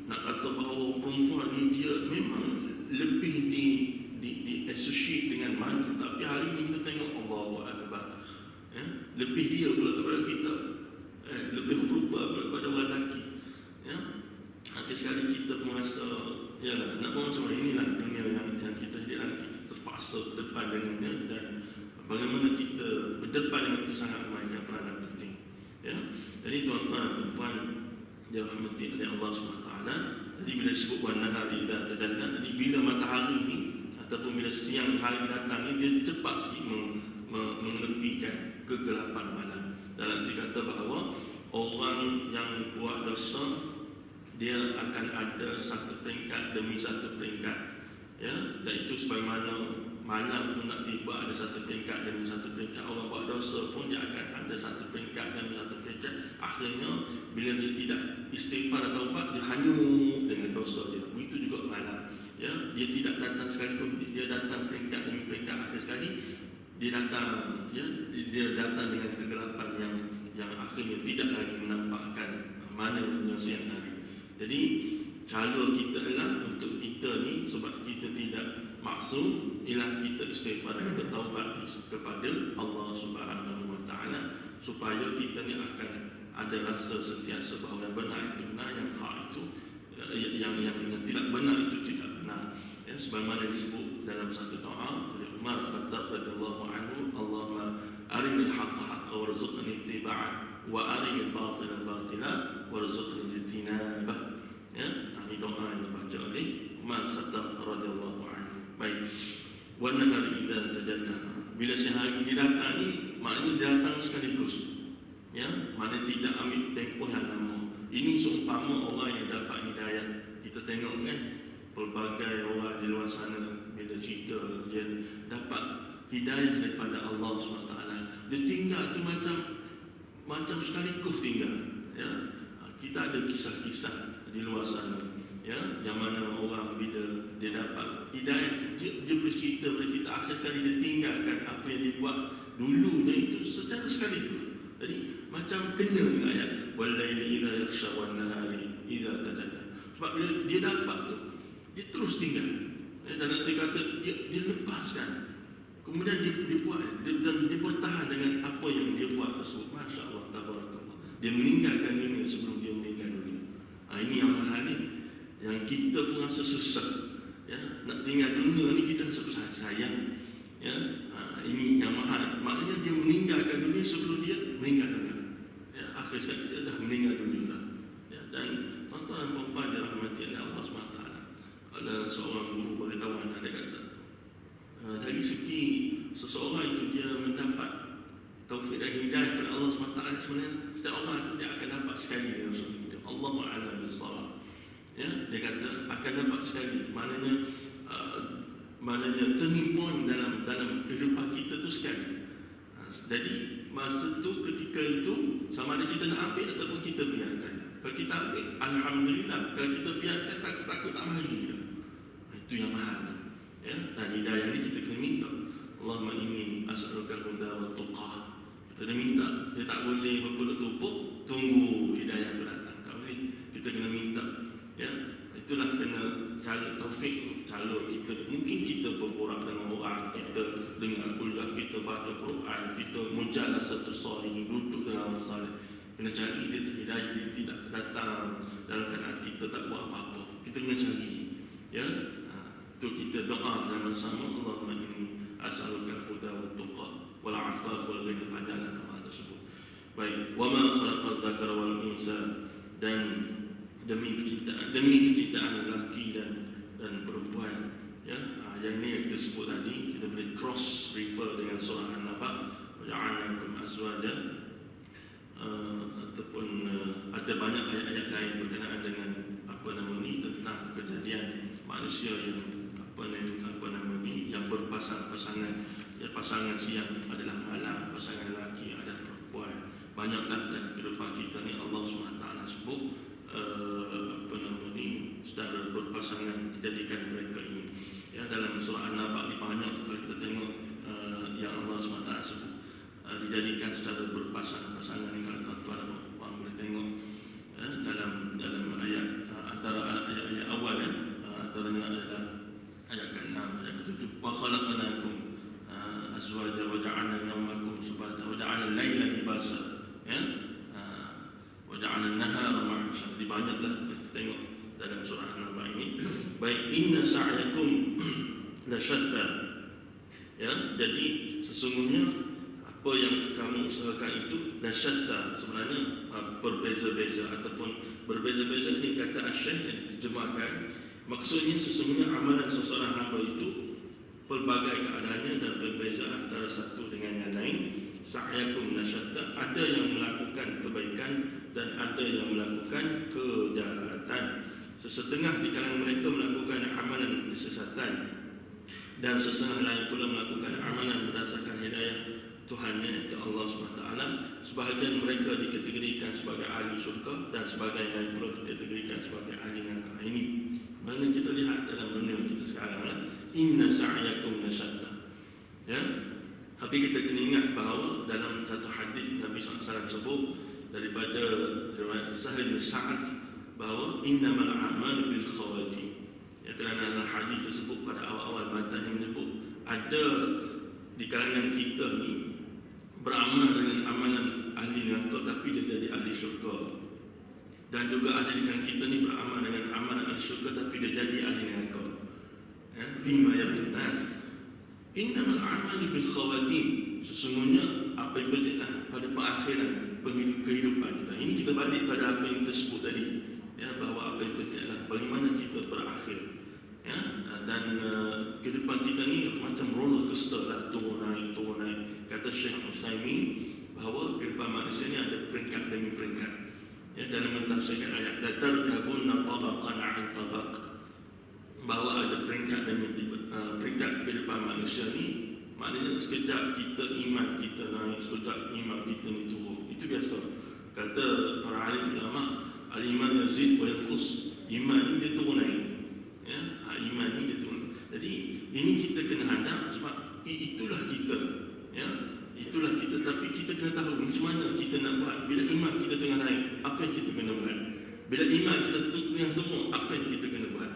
nak kata bahawa perempuan ni dia memang lebih di associate dengan mani, tapi hari ini kita tengok Allahu Akbar, ya, lebih dia pula daripada kita, lebih berupa daripada orang lelaki, ya. Nanti sekali kita pun rasa, yalah, nak buat macam mana, inilah dunia yang kita hidup, kita terpaksa berdepan dengannya, dan bagaimana kita berdepan dengan itu sangat memainkan peranan penting, ya. Jadi tuan-tuan dan puan dirahmati oleh Allah SWT. Jadi bila disebut wan nahari idza tadalla, jadi bila matahari ini ataupun bila siang hari datang ni, dia cepat sikit menepikan kegelapan malam. Dalam dikata bahawa orang yang buat dosa dia akan ada satu peringkat demi satu peringkat, ya, dan itu sebagaimana malam tu nak tiba ada satu peringkat demi satu peringkat. Orang buat dosa pun dia akan ada satu peringkat demi satu peringkat. Akhirnya bila dia tidak istighfar atau taubat, dia hanyut dengan dosa dia. Begitu juga malam, ya, dia tidak datang sekalipun, dia datang peringkat demi peringkat. Akhir sekali dia datang, ya, dia datang dengan kegelapan yang akhirnya tidak lagi menampakkan mana yang siang hari. Jadi cara kita adalah untuk kita ni, sebab kita tidak maksum, ialah kita istighfar, kita taubat kepada Allah Subhanahu Wa Taala, supaya kita ni akan ada rasa sentiasa bahawa yang benar itu benar, yang hak itu yang tidak benar itu tidak benar, ya, sebagaimana disebut dalam satu doa oleh Umar Khattab radhiyallahu anhu, Allahumma arinil haqqa haqqa warzuqni ittiba'ah wa arinil batila batila warzuqni ijtinabah, ya. Ini doa yang dibaca oleh Umar Khattab radhiyallahu anhu. Baik, wan nahari idza tajalla, bila siang hari dia datang ni, maknanya dia datang sekaligus, ya, mana tidak ambil tempoh yang lama. Ini seumpama orang yang dapat hidayah. Kita tengok kan, pelbagai orang di luar sana bila cerita dia dapat hidayah daripada Allah SWT. Dia tinggal tu macam sekaligus tinggal, ya. Kita ada kisah-kisah di luar sana, ya, yang mana orang bila dia dapat hidayah dia bercerita kepada kita, akhir sekali dia tinggalkan apa yang dia buat dulunya itu secara sekaligus. Jadi macam kena dengan ayat walaili idza yakhsha wan nahari idza tajalla. Sebab bila dia dapat tu, dia terus tinggal, ya, dan nanti kata dia lepaskan, kemudian dia buat dan dia bertahan dengan apa yang dia buat tersebut. Masya Allah, tabarakallah. Dia meninggalkan dunia sebelum dia meninggal dunia. Ini yang mahal ni, yang kita pun rasa susah, ya, nak tinggal dunia ni kita rasa sayang, ya. Ini yang mahal, maknanya dia meninggalkan dunia sebelum dia meninggal dunia, ya. Akhir sekali dia dah meninggal dunia lah, ya. Dan tuan-tuan dan puan-puan dirahmati oleh Allah SWT, ada seorang guru beritahu anak dia kata, dari segi seseorang itu dia mendapat taufik dan hidayah kepada Allah SWT, sebenarnya setiap orang itu dia akan dapat sekali dalam satu hidup. Allahu a'lam bis-shawab, ya. Dia kata akan dapat sekali, maknanya turning point dalam kehidupan kita tu sekali. Jadi masa tu, ketika itu, sama ada kita nak ambil ataupun kita biarkan. Kalau kita ambil, alhamdulillah. Kalau kita biarkan, takut tak lagi. Itu yang mahal, ya. Dan hidayah ni kita kena minta. Allahumma inni as'aluka al-huda wa tuqah. Kita kena minta. Dia tak boleh berpeluk tupuk tunggu hidayah tu datang. Tak boleh. Kita kena minta, ya. Itulah kena cari taufik. Kalau kita, mungkin kita berborak dengan orang, kita dengar kuliah, kita baca Quran, kita mujalah satu soleh, duduk dengan orang salih, kena cari dia hidayah. Dia tidak datang dalam keadaan kita tak buat apa-apa. Kita kena cari, ya. Tu kita doa dalam sama, Allahumma inni as'aluka al-huda wa tuqa wal 'afaf wal ghina, adalah doa tersebut. Baik, wa ma khalaqal dzakara wal unsa, dan demi penciptaan lelaki dan perempuan, ya. Yang ni yang kita sebut tadi, kita boleh cross refer dengan surah An-Naba, waja'alnakum azwaja, ataupun ada banyak ayat-ayat lain berkenaan dengan tentang kejadian manusia yang yang berpasang-pasangan, ya, pasangan siang adalah malam, pasangan lelaki adalah perempuan. Banyaklah dalam kehidupan kita ni Allah SWT sebut saudara berpasangan dijadikan mereka ini. Ya, dalam surah An-Naba ni banyak kalau kita tengok yang Allah SWT sebut dijadikan saudara berpasangan ni. Kalau tuan-tuan dan puan boleh tengok dalam ayat antara ayat awal antaranya adalah ayat ke-6, ayat ke-7. Wa khalaqnakum azwaja wa ja'alna nawmakum subata wa ja'alna al-laila libasa, ya, wa ja'alna an-nahara ma'asha. Di banyaklah kita tengok dalam surah An-Naba ini. Baik, inna sa'yakum la syatta, ya, jadi sesungguhnya apa yang kamu usahakan itu la syatta, sebenarnya berbeza-beza ataupun berbeza-beza. Ini kata Asy-Syaikh yang diterjemahkan, maksudnya sesungguhnya amalan seseorang hamba itu pelbagai keadaannya dan berbeza antara satu dengan yang lain. Sa'yakum la syatta, ada yang melakukan kebaikan dan ada yang melakukan kejahatan. Sesetengah di kalangan mereka melakukan amalan kesesatan dan sesetengah lain pula melakukan amalan berdasarkan hidayah Tuhannya, iaitu Allah SWT. Sebahagian mereka dikategorikan sebagai ahli syurga dan sebahagian lain pula dikategorikan sebagai ahli neraka. Ini mana kita lihat dalam dunia kita sekarang, inna sa'yakum lasyatta, ya. Tapi kita kena ingat bahawa dalam satu hadis Nabi SAW sebut daripada riwayat Sahal bin Sa'ad bahawa innamal a'malu bil khawatim. Ya, kerana dalam hadis tersebut pada awal-awal matanya menyebut ada di kalangan kita ni beramal dengan amalan ahli neraka tapi dia jadi ahli syurga, dan juga ada di kalangan kita ni beramal dengan amalan ahli syurga tapi dia jadi ahli neraka. Ya, fima yabnas innamal a'malu bil khawatim, sesungguhnya apa yang berlaku pada perakhiran kehidupan kita. Ini kita balik pada apa yang kita sebut tadi, ya, bahawa apa yang penting adalah bagaimana kita berakhir, ya. Dan kehidupan kita ni macam roller coaster lah, turun naik. Kata Syekh Utsaimin bahawa kehidupan manusia ni ada peringkat demi peringkat, ya, dalam mentafsirkan ayat la tarkabunna tabaqan 'an tabaq, bahawa ada peringkat demi peringkat kehidupan manusia ni. Maknanya sekejap kita iman kita naik, sekejap iman kita ni turun. Itu biasa. Kata para alim ulama, al-iman yazid wa yanqus. Iman ni dia turun naik, ya, iman ni dia turun. Jadi ini kita kena hadap sebab itulah kita, ya, itulah kita. Tapi kita kena tahu macam mana kita nak buat. Bila iman kita tengah naik, apa yang kita kena buat? Bila iman kita tengah turun, apa yang kita kena buat?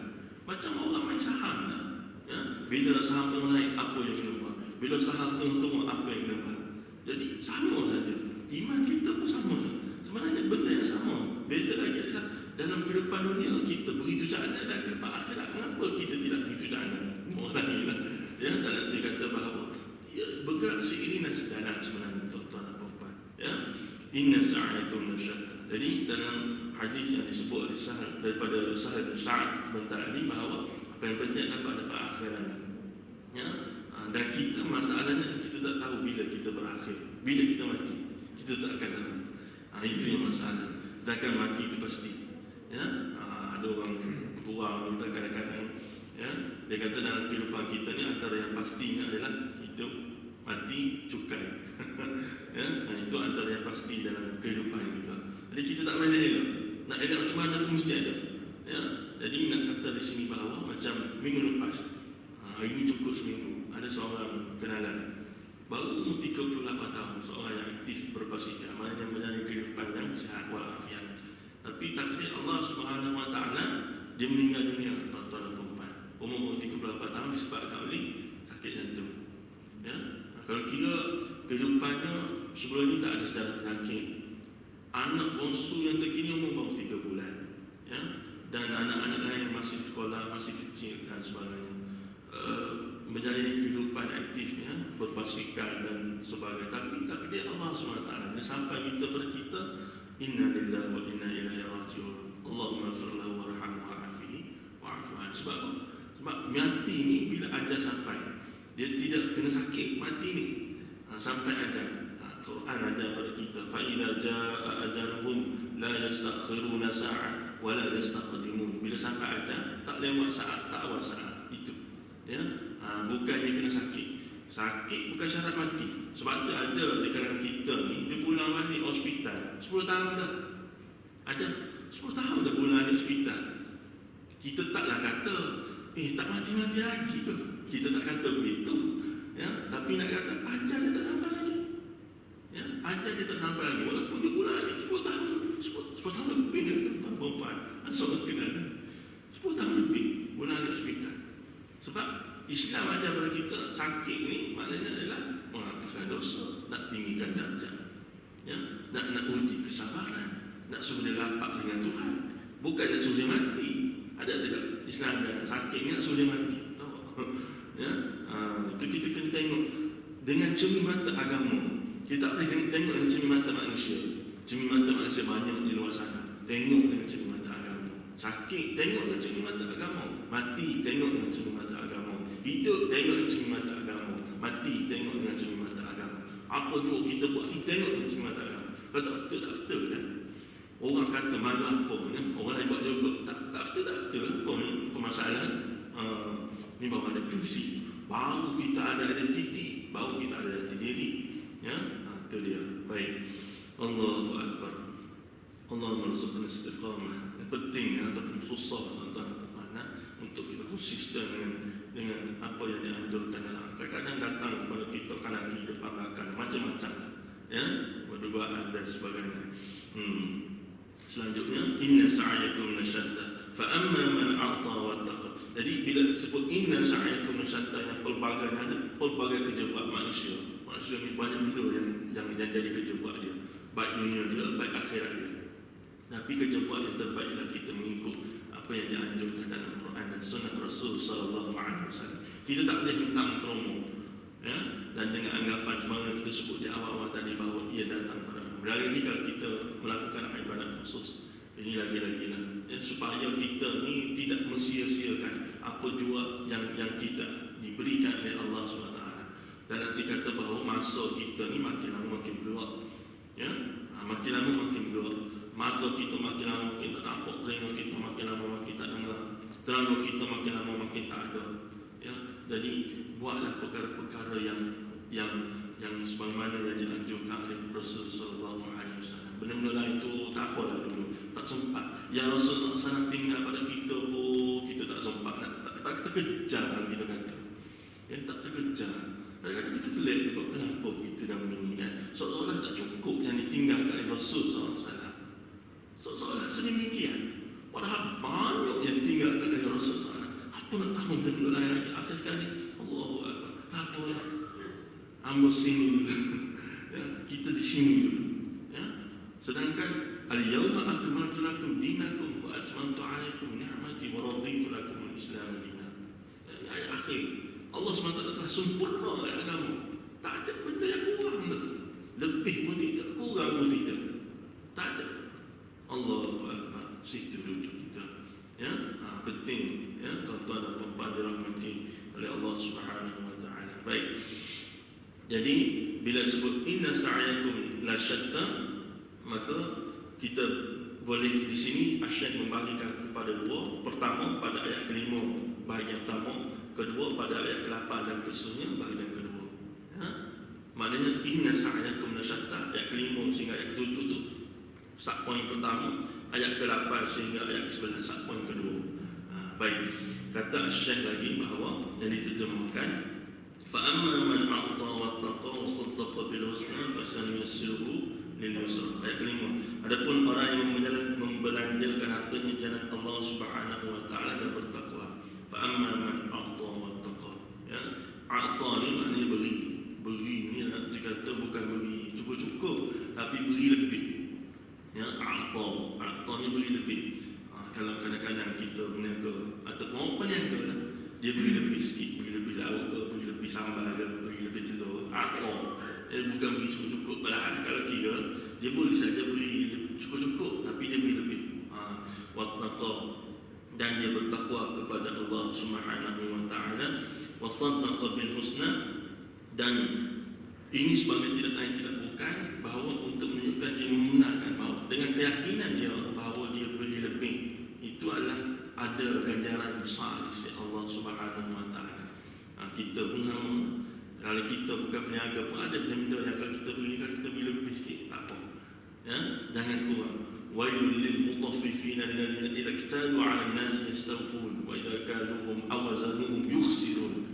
Macam orang main saham lah, ya. Bila saham tengah naik, apa yang kena buat? Bila saham tengah turun, apa yang kena buat? Jadi sama saja. Iman kita pun sama. Sebenarnya benda yang sama. Beza lagi adalah dalam kehidupan dunia kita begitu jana, dan kehidupan akhirat mengapa kita tidak begitu jana? Mulailah, ya, dan nanti kata bahawa ya, bergerak seiring dan sejalan sebenarnya tuan-tuan dan puan, ya. Inna sa'yakum lasyatta. Jadi dalam hadis yang disebut oleh Sahal, daripada Sahal bin Sa'ad tadi, bahawa apa yang penting adalah pada perakhiran, ya. Dan kita, masalahnya kita tak tahu bila kita berakhir, bila kita mati, kita tak akan tahu. Itu yang masalah. Dan akan mati itu pasti, ya. Ada orang buang kita kadang-kadang, ya, dia kata dalam kehidupan kita ni antara yang pastinya adalah hidup, mati, cukai. Ya, itu antara yang pasti dalam kehidupan kita. Jadi kita tak boleh elak. Nak elak macam mana pun mesti ada, ya. Jadi nak kata di sini bahawa macam minggu lepas, hari ini cukup seminggu, ada seorang kenalan baru umur 38 tahun, seorang yang aktif berbasikal, maknanya menjalani kehidupan yang sihat walafiat. Tapi takdir Allah Subhanahu Wa Taala, dia meninggal dunia, tuan-tuan dan puan. Umur 38 tahun disebabkan oleh sakit jantung, ya. Kalau kira kehidupannya sebelum ini tak ada sejarah penyakit. Anak bongsu yang terkini umur baru 3 bulan, ya. Dan anak-anak lain masih sekolah, masih kecil dan sebagainya. Menjalani kehidupan aktifnya, berbasikal dan sebagainya. Tapi takdir Allah SWT, dia sampai minta pada kita, inna lillahi wa inna ilaihi raji'un. Allahumma ighfir lahu warhamhu wa'afihi wa'fu anhu. Sebab mati ni bila ajal sampai, dia tidak kena sakit mati ni, sampai ajal. Quran ajar pada kita, fa idza jaa ajaluhum la yastakhiruna sa'ah wa la yastaqdimun. Bila sampai ajal, tak lewat saat, tak awal saat. Itu, ya. Bukannya kena sakit. sakit bukan syarat mati. Sebab tu ada di kalangan kita ni, dia pulang balik hospital 10 tahun dah. Ada 10 tahun dah pulang balik hospital. Kita taklah kata tak mati-mati lagi tu. Kita tak kata begitu, ya. Tapi nak kata ajar dia tak sampai lagi, ya. Ajar dia tak sampai lagi walaupun dia pulang balik 10 tahun 10 tahun lebih dia tuan perempuan. Asal kenal 10 tahun lebih pulang balik hospital. Sebab Islam ajar kepada kita sakit ni maknanya adalah menghapuskan dosa, nak tinggikan darjat, ya, nak uji kesabaran, nak suruh dia rapat dengan Tuhan, bukan nak suruh dia mati. Ada tidak Islam ajar sakit ni nak suruh dia mati? Tahu? Ya, itu kita kena tengok dengan cermin mata agama. Kita tak boleh tengok dengan cermin mata manusia. Cermin mata manusia banyak di luar sana. Tengok dengan cermin mata agama. Sakit tengok dengan cermin mata agama. Mati tengok dengan cermin mata agama. Hidup tengok dengan cermin mata agama. Mati tengok dengan cermin mata agama. Apa juga kita buat ni tengok dengan cermin mata agama. Kalau tak betul kan? Orang kata malu apa ya? Orang lain buat juga tak betul apa masalah. Ni baru ada prinsip, baru kita ada identiti, baru kita ada jati diri, ya. Itu dia. Baik. Allahu Akbar. Allah merzuqna istiqamah. Yang penting ya, ataupun susah tuan-tuan untuk kita konsisten dengan apa yang dianjurkan dalam. Kadang-kadang datang kepada kita kanan kiri depan belakang macam-macam, ya, perduaan dan sebagainya. Selanjutnya, inna sa'yakum lasyatta fa amma man a'ta wattaqa. Jadi bila disebut inna sa'yakum lasyatta, yang pelbagai kerja buat manusia ni banyak benda yang jadi kerja buat dia, baik dunia dia, baik akhirat dia. Tapi kerja buat yang terbaik ialah kita mengikut apa yang dianjurkan dalam Quran dan Sunnah Rasul sallallahu alaihi wasallam. Kita tak boleh hentang kromo, ya, dan dengan anggapan sebenarnya kita sebut di awal-awal tadi bahawa ia datang pada berlari ni. Kalau kita melakukan ibadat khusus ini lagi-lagi lah, ya, supaya kita ni tidak mensia-siakan apa jua yang kita diberikan oleh Allah SWT. Dan nanti kata bahawa masa kita ni makin lama makin gelap, ya, makin lama makin gelap. Mata kita makin lama makin tak nampak, telinga kita makin lama makin tak dengar, telinga kita makin lama makin tak ada, ya. Jadi buatlah perkara-perkara yang sebagaimana yang dianjurkan oleh Rasul sallallahu alaihi wasallam. Benda-benda lain tu tak apalah dulu, tak sempat. Yang Rasul tak sana tinggal pada kita, kita tak sempat, tak terkejar kita kata. Ya, tak terkejar. Kadang-kadang kita pelik juga kenapa kita dah meninggal. Seolah-olah tak cukup yang ditinggalkan oleh Rasul sallallahu alaihi wasallam. Seolah-olah sedemikian. Padahal banyak yang ditinggalkan oleh Rasul sallallahu alaihi wasallam. Apa nak tahu benda lain lagi? Akhir sekali Allahu Akbar. Tak apalah. Ambil sini dulu. Ya, kita di sini dulu. Ya. Sedangkan al-yawma akmaltu lakum dinakum wa atmamtu alaikum ni'mati wa raditu lakum al-Islam dinan. Ya, ayat akhir. Allah SWT telah sempurna agama. Tak ada benda yang kurang dah. Lebih pun tidak, kurang pun tidak. Tak ada. Allahu Akbar. Situ duduk kita. Ya, penting ya, tuan-tuan dan puan-puan dirahmati oleh Allah Subhanahu wa taala. Baik. Jadi bila sebut inna sa'yakum lasyatta, maka kita boleh di sini Asy-Syaikh membahagikan kepada dua. Pertama pada ayat kelima bahagian pertama, kedua pada ayat ke-8 dan ke-9 bahagian kedua. Ha? Maknanya inna sa'yakum lasyatta, ayat kelima sehingga ayat ke-7 tu sub poin pertama, ayat ke-8 sehingga ayat ke-9 sub poin kedua. Baik, kata Asy-Syaikh lagi bahawa yang diterjemahkan فَأَمَّا مَنْ أَعْطَى وَاتَّقَى وَصَدَّقَ بِالْحُسْنَى فَسَنُيَسِّرُهُ لِلْيُسْرَى. Ayat kelima. Adapun orang yang membelanjakan hartanya di jalan Allah Subhanahu wa taala dan bertakwa. فَأَمَّا مَنْ أَعْطَى وَاتَّقَى. Ya, a'ta ni maknanya beri. Beri ni nak dikata bukan beri cukup-cukup, tapi beri lebih. Ya, a'ta ni beri lebih. Kalau kadang-kadang kita berniaga ataupun orang peniaga lah, dia beri lebih sikit, beri lebih lauk ke, beri lebih sambal ke, beri lebih telur, atau bukan beri cukup-cukup. Padahal kalau kira dia boleh saja beri cukup-cukup, tapi dia beri lebih. Wattaqa, dan dia bertakwa kepada Allah Subhanahu wa taala, wa saddaqa bil husna, dan ini sebagai tidak lain tidak bukan bahawa untuk menunjukkan dia membenarkan bahawa dengan keyakinan dia bahawa dia beri lebih, itu adalah ada ganjaran besar di sisi Allah Subhanahu wa taala. Kita pun sama, Kalau kita bukan peniaga pun ada benda-benda yang kalau kita beli lebih sikit tak apa. Ya, jangan kurang. Wailul lil mutaffifin alladhina idza iktalu 'ala an-nas yastawfun wa idza kaluhum aw wazanuhum yukhsirun.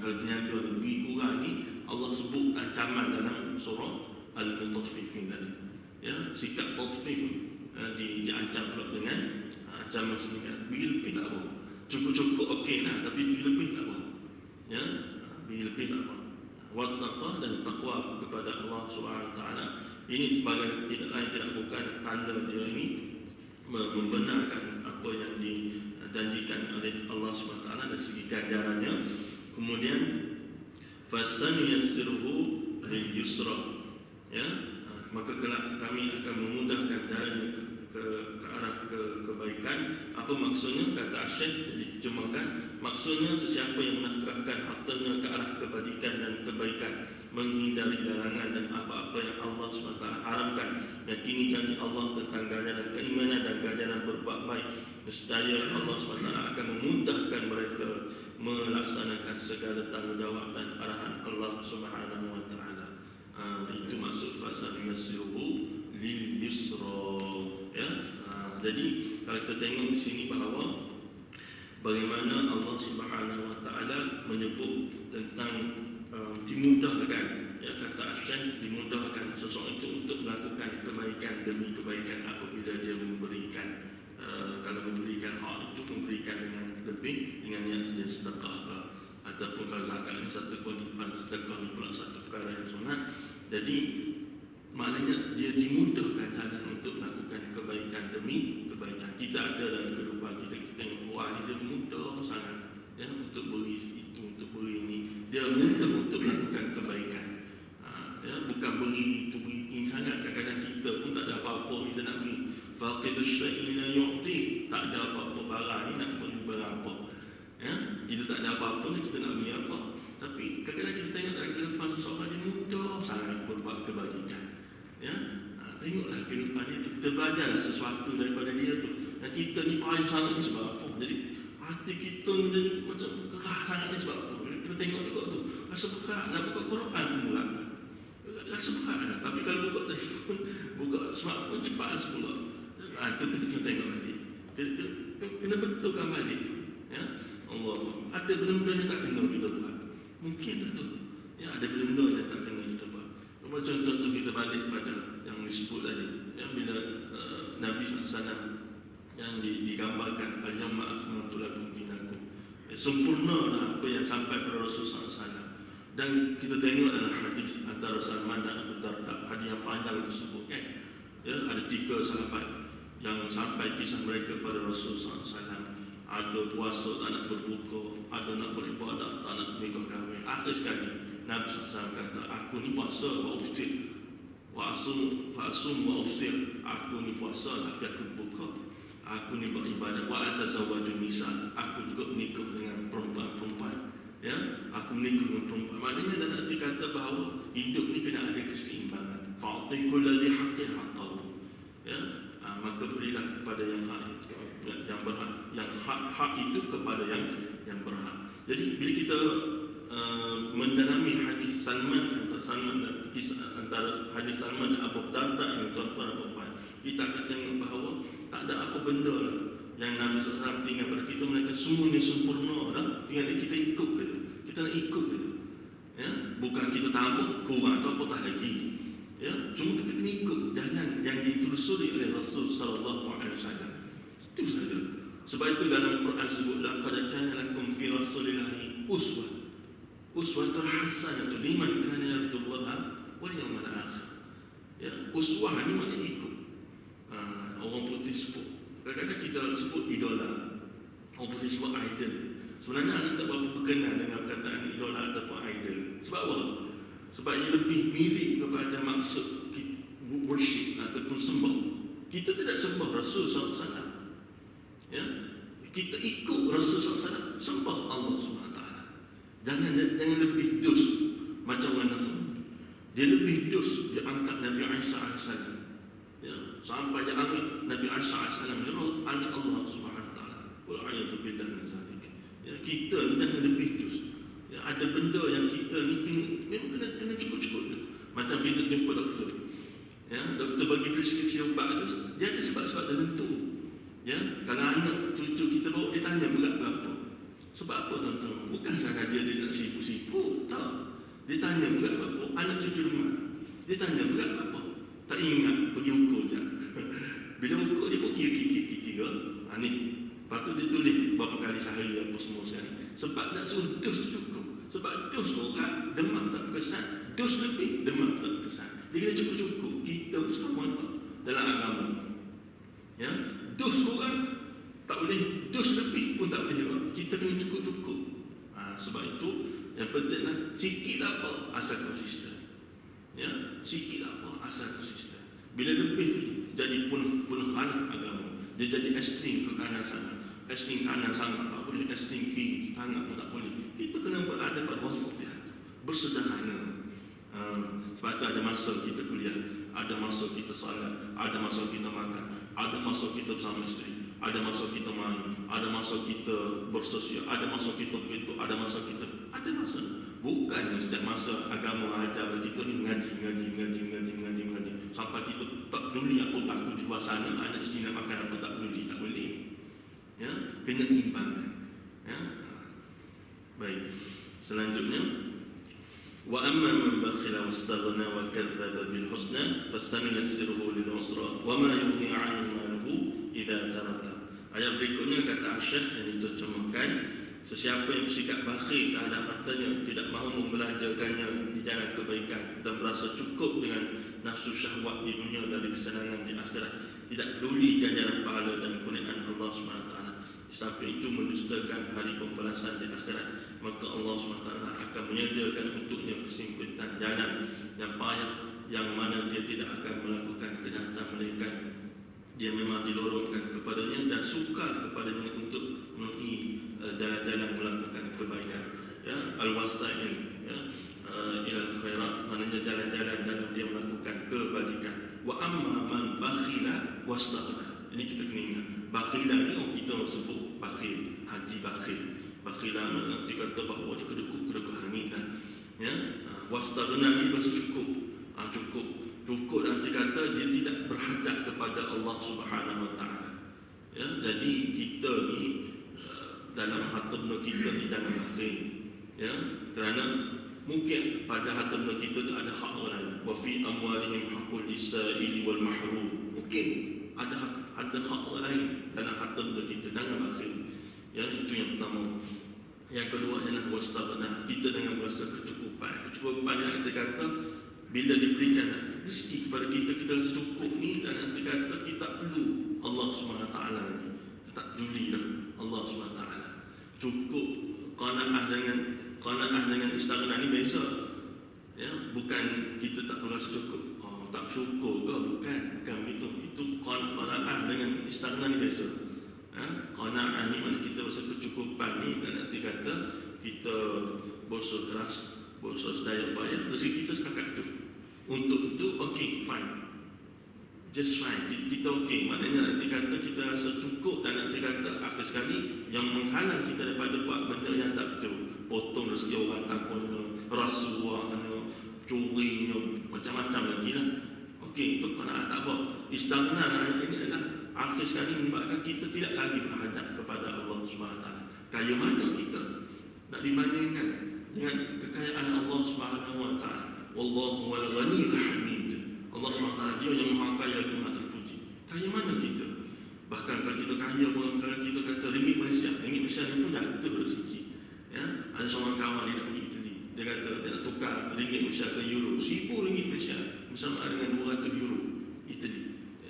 Kalau peniaga lebih kurang ni Allah sebut ancaman dalam surah Al-Mutaffifin tadi. Ya, sikap tatfif diancam pula dengan ancaman sedemikian. Bagi lebih tak apa. Cukup-cukup okeylah, tapi bagi lebih tak apa. Ya, bagi lebih tak apa. Wattaqwa dan takwa kepada Allah Subhanahu Wa Taala. Ini sebagai tidak lain tidak bukan tanda dia ini membenarkan apa yang dijanjikan oleh Allah Subhanahu Wa Taala dari segi ganjarannya. Kemudian fasanyassiruhu lil yusra, ya, maka kelak kami akan memudahkan jalannya ke arah kebaikan. Apa maksudnya? Kata Syekh diterjemahkan, maksudnya sesiapa yang menafkahkan hartanya ke arah kebajikan dan kebaikan, menghindari larangan dan apa-apa yang Allah SWT haramkan, yakini janji Allah tentang ganjaran keimanan dan ganjaran berbuat baik, nescaya Allah SWT akan memudahkan mereka melaksanakan segala tanggungjawab dan arahan Allah Subhanahu Wa Taala. Itu maksud fasanyassiruhu lil yusra. Ya, jadi kalau kita tengok di sini bahawa bagaimana Allah Subhanahu Wa Taala menyebut tentang dimudahkan, ya, kata Syekh, dimudahkan seseorang itu untuk melakukan kebaikan demi kebaikan apabila dia memberikan. Kalau memberikan hak itu memberikan dengan lebih, dengan niat dia sedekah ataupun kalau zakat ini satu kewajiban, sedekah ini pula satu perkara yang sunat. Jadi maknanya dia dimudahkan jalan untuk melakukan kebaikan demi kebaikan. Kita ada dalam kehidupan kita tengok orang ni dia mudah sangat, ya, untuk beri itu, untuk beri ini. Dia mudah untuk melakukan kebaikan. Ya, bukan beri itu beri ini sangat. Kadang-kadang kita pun tak ada apa-apa kita nak beri. Faqidus syai'in la yu'ti, tak ada apa-apa barang ni nak beri berapa. Ya, kita tak ada apa-apa ni kita nak beri apa. Tapi kadang-kadang kita tengok dalam kehidupan seseorang dia mudah sangat berbuat kebajikan. Ya, tengoklah kehidupan dia tu, kita belajar sesuatu daripada dia tu. Dan kita ni payah sangat ni sebab apa? Jadi hati kita ni jadi macam kerah sangat ni sebab apa? Kita tengok juga tu, rasa berat nak buka Quran pun berat. Rasa berat lah. Tapi kalau buka telefon, buka smartphone cepat sepuluh. Itu kita kena tengok balik. Kena betulkan balik. Ya, Allah, ada benda-benda yang tak kena kita buat. Mungkin lah tu. Ya, ada benda-benda yang tak kena kita buat. Macam contoh kita balik pada yang disebut tadi, yang bila Nabi SAW yang digambarkan al-yawma akmaltu lakum dinakum, sempurnalah apa yang sampai pada Rasulullah SAW. Dan kita tengok dalam hadis antara Salman dan Abu Darda, hadis yang panjang tersebut, kan? Ya, ada 3 sahabat yang sampai kisah mereka pada Rasulullah SAW. Ada puasa tak nak berbuka, ada nak beribadat tak nak berbuka kahwin. Akhir sekali Nabi SAW kata, aku ni puasa wa uftir, wa asum wa uftir. Aku ni puasa tapi aku buka. Aku ni beribadat, wa atazawwaju nisa. Aku juga menikah dengan perempuan-perempuan. Ya, aku menikah dengan perempuan. Maknanya dan nanti kata bahawa hidup ni kena ada keseimbangan. Fa'ti kulli haqqin haqqahu. Ya, maka berilah kepada yang hak itu, yang berhak, yang hak itu kepada yang berhak. Jadi bila kita mendalami hadis Salman dan kisah antara hadis Salman dan Abu Darda yang tuan-tuan dan puan, kita akan tengok bahawa tak ada apa benda lah yang Nabi SAW tinggal pada kita, melainkan semuanya sempurna dah. Tinggal kita ikut dia. Kita nak ikut dia. Ya, bukan kita tambah kurang atau apa tak lagi. Ya, cuma kita kena ikut jalan yang ditelusuri oleh Rasul sallallahu alaihi wasallam. Itu saja. Sebab itu dalam Quran sebut laqad kana lakum fi rasulillahi uswatun hasanah liman kana yarjullaha wal yawmal akhir. Ya, uswah ni maknanya ikut. Orang putih sebut, kadang-kadang kita sebut idola. Orang putih sebut idol. Sebenarnya anda tak berapa berkenan dengan perkataan idola ataupun idol. Sebab apa? Sebab ia lebih mirip kepada maksud worship ataupun sembah. Kita tidak sembah Rasul SAW. Ya, kita ikut Rasul SAW, sembah Allah SWT. Jangan lebih dus macam mana sembah. Dia lebih dus, dia angkat Nabi Isa AS. Ya, sampai dia angkat Nabi Isa AS menurut anak Allah SWT. Wa'ayatu billah min zalik. Ya, kita ni jangan lebih dus. Ya, ada benda yang kita ni kena cukup-cukup. Macam kita jumpa doktor. Ya, doktor bagi preskripsi ubat tu, dia ada sebab-sebab tertentu. Ya, kalau anak cucu kita bawa, dia tanya berat berapa. Sebab apa tuan-tuan? Bukan sahaja dia nak sibuk-sibuk, tak. Dia tanya berat berapa, anak cucu rumah. Dia tanya berat berapa. Tak ingat, pergi ukur je. Bila ukur dia pun kira. Ni. Lepas tu dia tulis berapa kali sehari apa semua sekali. Sebab nak suruh dos tu cukup. Sebab dos kurang, demam tak berkesan. Dos lebih, demam tak berkesan. Dia kena cukup-cukup. Kita sama dalam agama. Ya, dos kurang tak boleh, dos lebih pun tak boleh. Kita kena cukup-cukup. Sebab itu yang pentinglah sikit apa asal konsisten. Ya, sikit apa asal konsisten. Bila lebih tu jadi puluhan agama. Dia jadi ekstrim ke kanan sana. Ekstrim kanan sangat tak boleh, ekstrim kiri sangat pun tak boleh. Kita kena berada pada wasat dia. Bersederhana. Sebab tu ada masa kita kuliah, ada masa kita salat, ada masa kita makan, ada masa kita bersama isteri, ada masa kita main, ada masa kita bersosial, ada masa kita begitu, ada masa kita, ada masa. Bukan setiap masa agama ajar kita ni mengaji sampai kita tak peduli apa berlaku di luar sana, anak isteri nak makan apa tak peduli, tak boleh. Ya, kena imbangkan. Ya. Baik. Selanjutnya, wa amma man bakhila wastaghna wa kadzdzaba bil husna fasanuyassiruhu lil usra wa ma yughni 'anhu maluhu idza taraka. Ayat berikutnya kata Syekh yang diterjemahkan, sesiapa yang bersikap bakhil terhadap hartanya, tidak mahu membelanjakannya di jalan kebaikan dan merasa cukup dengan nafsu syahwat di dunia dari kesenangan di akhirat, tidak peduli ganjaran pahala dan kurniaan Allah SWT, sampai itu mendustakan hari pembalasan di akhirat, maka Allah SWT akan menyediakan untuknya kesimpulan jalan yang payah, yang mana dia tidak akan melakukan kejahatan melainkan dia memang dilorongkan kepadanya dan sukar kepadanya untuk memenuhi jalan-jalan melakukan kebaikan. Ya, al-wasail, ya, ilal khairat, maknanya jalan-jalan dalam dia melakukan kebajikan. Wa amma man bakhila wastaghna. Ini kita kena ingat. Bakhila ni orang kita sebut bakhil, haji bakhil. Bakhila nanti kata bahawa dia kedekut hangit kan. Ya, wastaghna ni bahasa cukup. Cukup nanti kata dia tidak berhajat kepada Allah Subhanahu Wa Taala. Ya, jadi kita ni dalam harta benda kita ni jangan bakhil. Ya, kerana mungkin pada harta benda kita tu ada hak orang. Wa fi amwalihim haqqul lis-sa'ili wal mahrum. Mungkin ada hak orang lain dalam harta benda kita, jangan bakhil. Ya, itu yang pertama. Yang kedua ialah wastaghna. Kita dengan merasa kecukupan. Kecukupan yang kita kata bila diberikan rezeki kepada kita, kita rasa cukup ni, dan nanti kata kita perlu Allah SWT lagi. Kita tak peduli dah Allah SWT. Cukup qanaah dengan istighna ni beza. Ya, bukan kita tak merasa cukup. Tak syukur ke? Bukan itu. Itu qanaah dengan istighna ni beza. Qanaah ni mana kita rasa kecukupan ni, dan nanti kata kita berusaha keras, berusaha sedaya upaya, rezeki kita setakat tu. Untuk itu, okey, fine, just fine, kita okey. Maknanya nanti kata kita rasa cukup, dan nanti kata akhir sekali yang menghalang kita daripada buat benda yang tak betul, potong rezeki orang, takutnya rasuah, curinya, macam-macam lagi lah. Okey, itu kena tak buat. Istighna ini adalah akhir sekali menyebabkan kita tidak lagi berhajat kepada Allah SWT. Kaya mana kita nak dibandingkan dengan kekayaan Allah SWT? Wallahu wal ghaniyul hamid. Allah SWT dia yang maha kaya lagi maha terpuji. Kaya mana kita? Bahkan kalau kita kaya pun, kalau kita kata ringgit Malaysia ni pun jatuh rezeki. Ya, ada seorang kawan dia nak pergi Italy. Dia kata dia nak tukar ringgit Malaysia ke euro. RM1,000 Malaysia bersama dengan €200 Italy.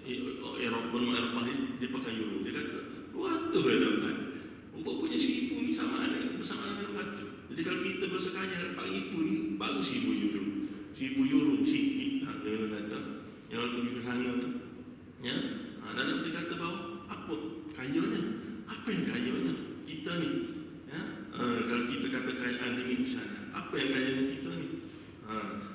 Eropah ni dia pakai euro. Dia kata 200 dia dapat. Rupanya 1,000 ni sama bersama dengan 200. Jadi kalau kita berasa kaya dapat itu ni baru €1,000. €1,000 sikit. Dia kata yang pergi ke sana tu. Ya, dan nanti kata bahawa apa kayanya? Apa yang kayanya kita ni? Ya, kalau kita kata kayaan ringgit misalnya, apa yang kayanya kita ni?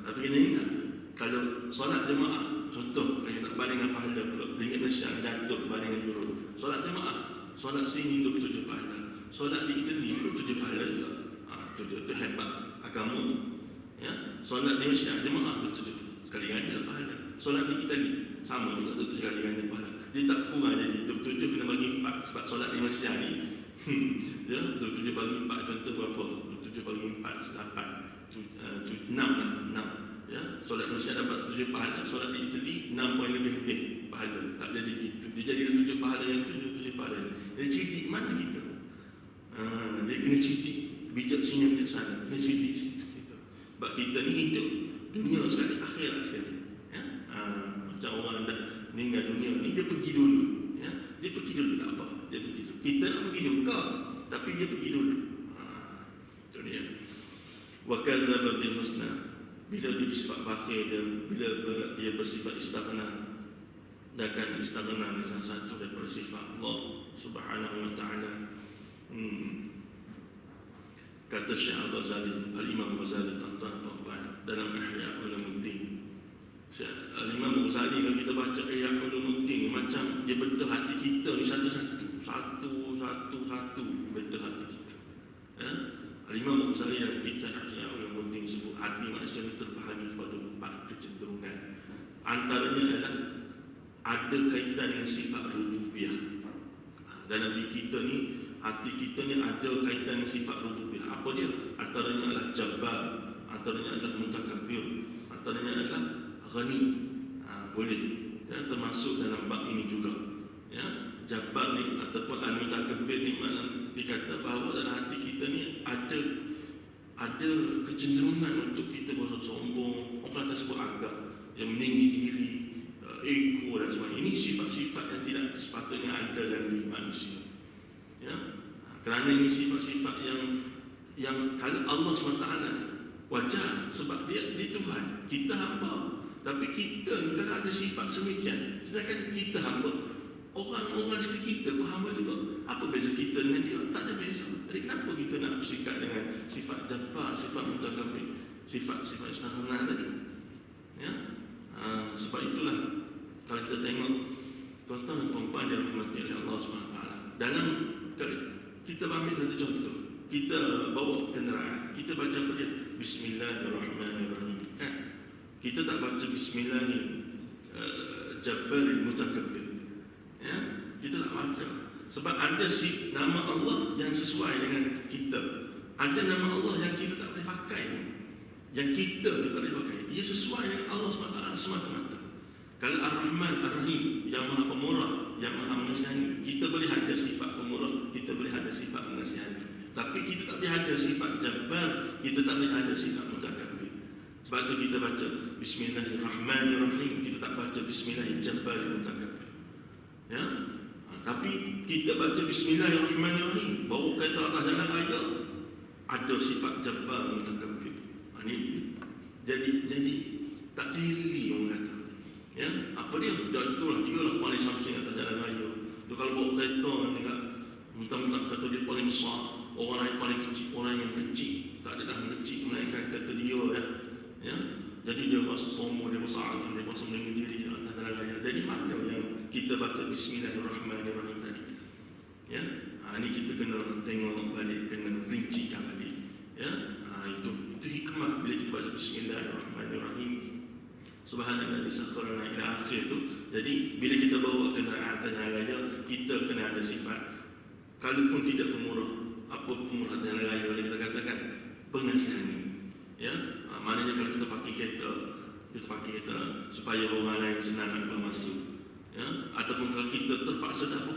Tapi kena ingat, kalau solat jemaah, contoh, kalau nak bandingkan pahala pula, ringgit Malaysia jatuh bandingkan euro. Solat jemaah, solat sini 27 pahala, solat di Italy 27 pahala juga. Itu dia, tu hebat agama tu. Ya, solat di Malaysia jemaah 27 kali ganda pahala. Solat di Itali sama juga 27 kali ganda pahala. Dia tak kurang jadi 27 kena bagi 4 sebab solat di Malaysia ni ya, 27 bagi 4 contoh berapa? 27 bagi 4 8 6 lah, 6. Ya, solat di Malaysia dapat 7 pahala, solat di Itali 6 poin lebih pahala. Tak jadi gitu. Dia jadi 7 pahala yang 7 pahala. Jadi cidik mana kita? Dia kena cidik, bijak sini bijak sana, kena cidik situ kita. Sebab kita ni hidup dunia sekali, akhirat sekali. Ya? Macam orang dah meninggal dunia ni, dia pergi dulu. Ya? Dia pergi dulu, tak apa. Dia pergi dulu. Kita nak pergi juga, tapi dia pergi dulu. Itu dia. Wa kadzdzaba bil husna. Bila dia bersifat bakhil, bila dia bersifat istighna, dan kan istighna ni salah satu daripada sifat Allah Subhanahu wa taala. Kata Syekh Al-Ghazali, Al-Imam Ghazali, tuan-tuan dalam Ihya Ulumuddin. Al-Imam Ghazali kalau kita baca Ihya Ulumuddin, macam dia bedah hati kita ni satu-satu bedah hati kita. Ya? Al-Imam Ghazali dalam kitab Ihya Ulumuddin sebut hati manusia ni terbahagi kepada 4 kecenderungan. Antaranya adalah ada kaitan dengan sifat rububiyah. Dalam diri kita ni, hati kita ni ada kaitan dengan sifat rububiyah. Apa dia? Antaranya adalah Jabbar, antaranya adalah Mutakabbir, antaranya adalah Ghani. Boleh, ya, termasuk dalam bab ini juga. Ya, Jabbar ni ataupun Al-Mutakabbir ni maknanya dikata bahawa dalam hati kita ni ada kecenderungan untuk kita bersombong, orang kata sebut agak, yang meninggi diri, ego dan sebagainya. Ini sifat-sifat yang tidak sepatutnya ada dalam diri manusia. Ya, kerana ini sifat-sifat yang kalau Allah SWT wajar sebab dia Tuhan, kita hamba. Tapi kita ni kalau ada sifat semikian, sedangkan kita hamba, orang-orang seperti kita pun hamba juga. Apa beza kita dengan dia? Tak ada beza. Jadi kenapa kita nak bersikap dengan sifat Jabbar, sifat Mutakabbir, sifat-sifat istighna tadi? Ya, sebab itulah kalau kita tengok tuan-tuan dan puan-puan yang dirahmati oleh Allah SWT, dalam kita ambil satu contoh, kita bawa kenderaan, kita baca apa dia? Bismillahirrahmanirrahim. Kan? Kita tak baca Bismillahirrahmanirrahim Jabbaril Mutakabbir. Ya? Kita tak baca. Sebab ada nama Allah yang sesuai dengan kita. Ada nama Allah yang kita tak boleh pakai. Yang kita tak boleh pakai. Ia sesuai dengan Allah SWT semata-mata. Kalau Ar-Rahman, Ar-Rahim, yang Maha Pemurah, yang Maha Mengasihani, kita boleh ada sifat pemurah, kita boleh ada sifat mengasihani. Tapi kita tak boleh ada sifat Jabbar, kita tak boleh ada sifat Mutakabbir. Sebab itu kita baca Bismillahirrahmanirrahim, kita tak baca Bismillahirrahmanirrahim. Ya? Tapi kita baca Bismillahirrahmanirrahim, baru kata atas dalam ayat ada sifat Jabbar, Mutakabbir. Ini jadi tak teli orang kata. Ya, apa dia? Dan itulah dia lah paling samsing atas jalan raya. Dia kalau bawa kereta ni kat mentang-mentang kata dia paling besar, orang lain paling kecil, orang yang kecil tak ada dah kecil melainkan kata dia ya. Ya, jadi dia rasa sombong, dia rasa agak, dia rasa meninggi diri atas jalan raya. Jadi mana yang kita baca Bismillahirrahmanirrahim tadi? Ya, ini kita kena tengok balik, kena rincikan balik. Ya, itu hikmah bila kita baca Bismillahirrahmanirrahim. Subhanallah sakhkhara ila akhir tu. Jadi bila kita bawa kenderaan atas jalan raya, kita kena ada sifat. Kalaupun tidak pemurah, apa pemurah atas jalan raya boleh kita katakan? Pengasihani. Ya, maknanya kalau kita pakai kereta supaya orang lain senang nak masuk. Ya, ataupun kalau kita terpaksa dah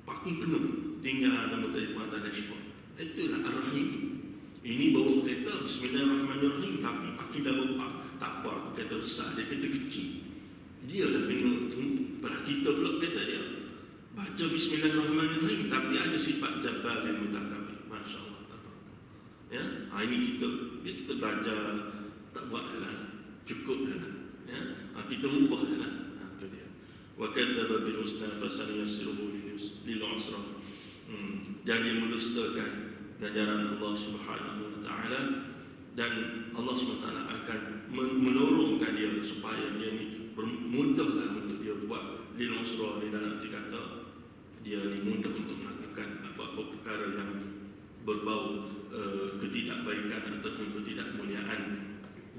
parking penuh, tinggal nombor telefon atas dashboard. Itulah Ar-Rahim. Ini bawa kereta Bismillahirrahmanirrahim, tapi parking dah berpak. Tak apa, aku kata besar, dia kata kecil. Dia lah kena pada kita pula kata dia. Baca Bismillahirrahmanirrahim, tapi ada sifat Jabbar dan Mutakabbir. Masya Allah. Ya, ini kita belajar tak buat lah, cukup lah. Ya, kita ubah lah. Itu dia. Wa kadzdzaba bil husna fasanuyassiruhu lil usra. Yang dia mendustakan ganjaran Allah Subhanahu wa taala, dan Allah SWT akan menolongkan dia supaya dia ni mudahlah untuk dia buat lil usra. Di dalam arti kata dia ni mudah untuk melakukan apa-apa perkara yang berbau ketidakbaikan ataupun ketidakmuliaan,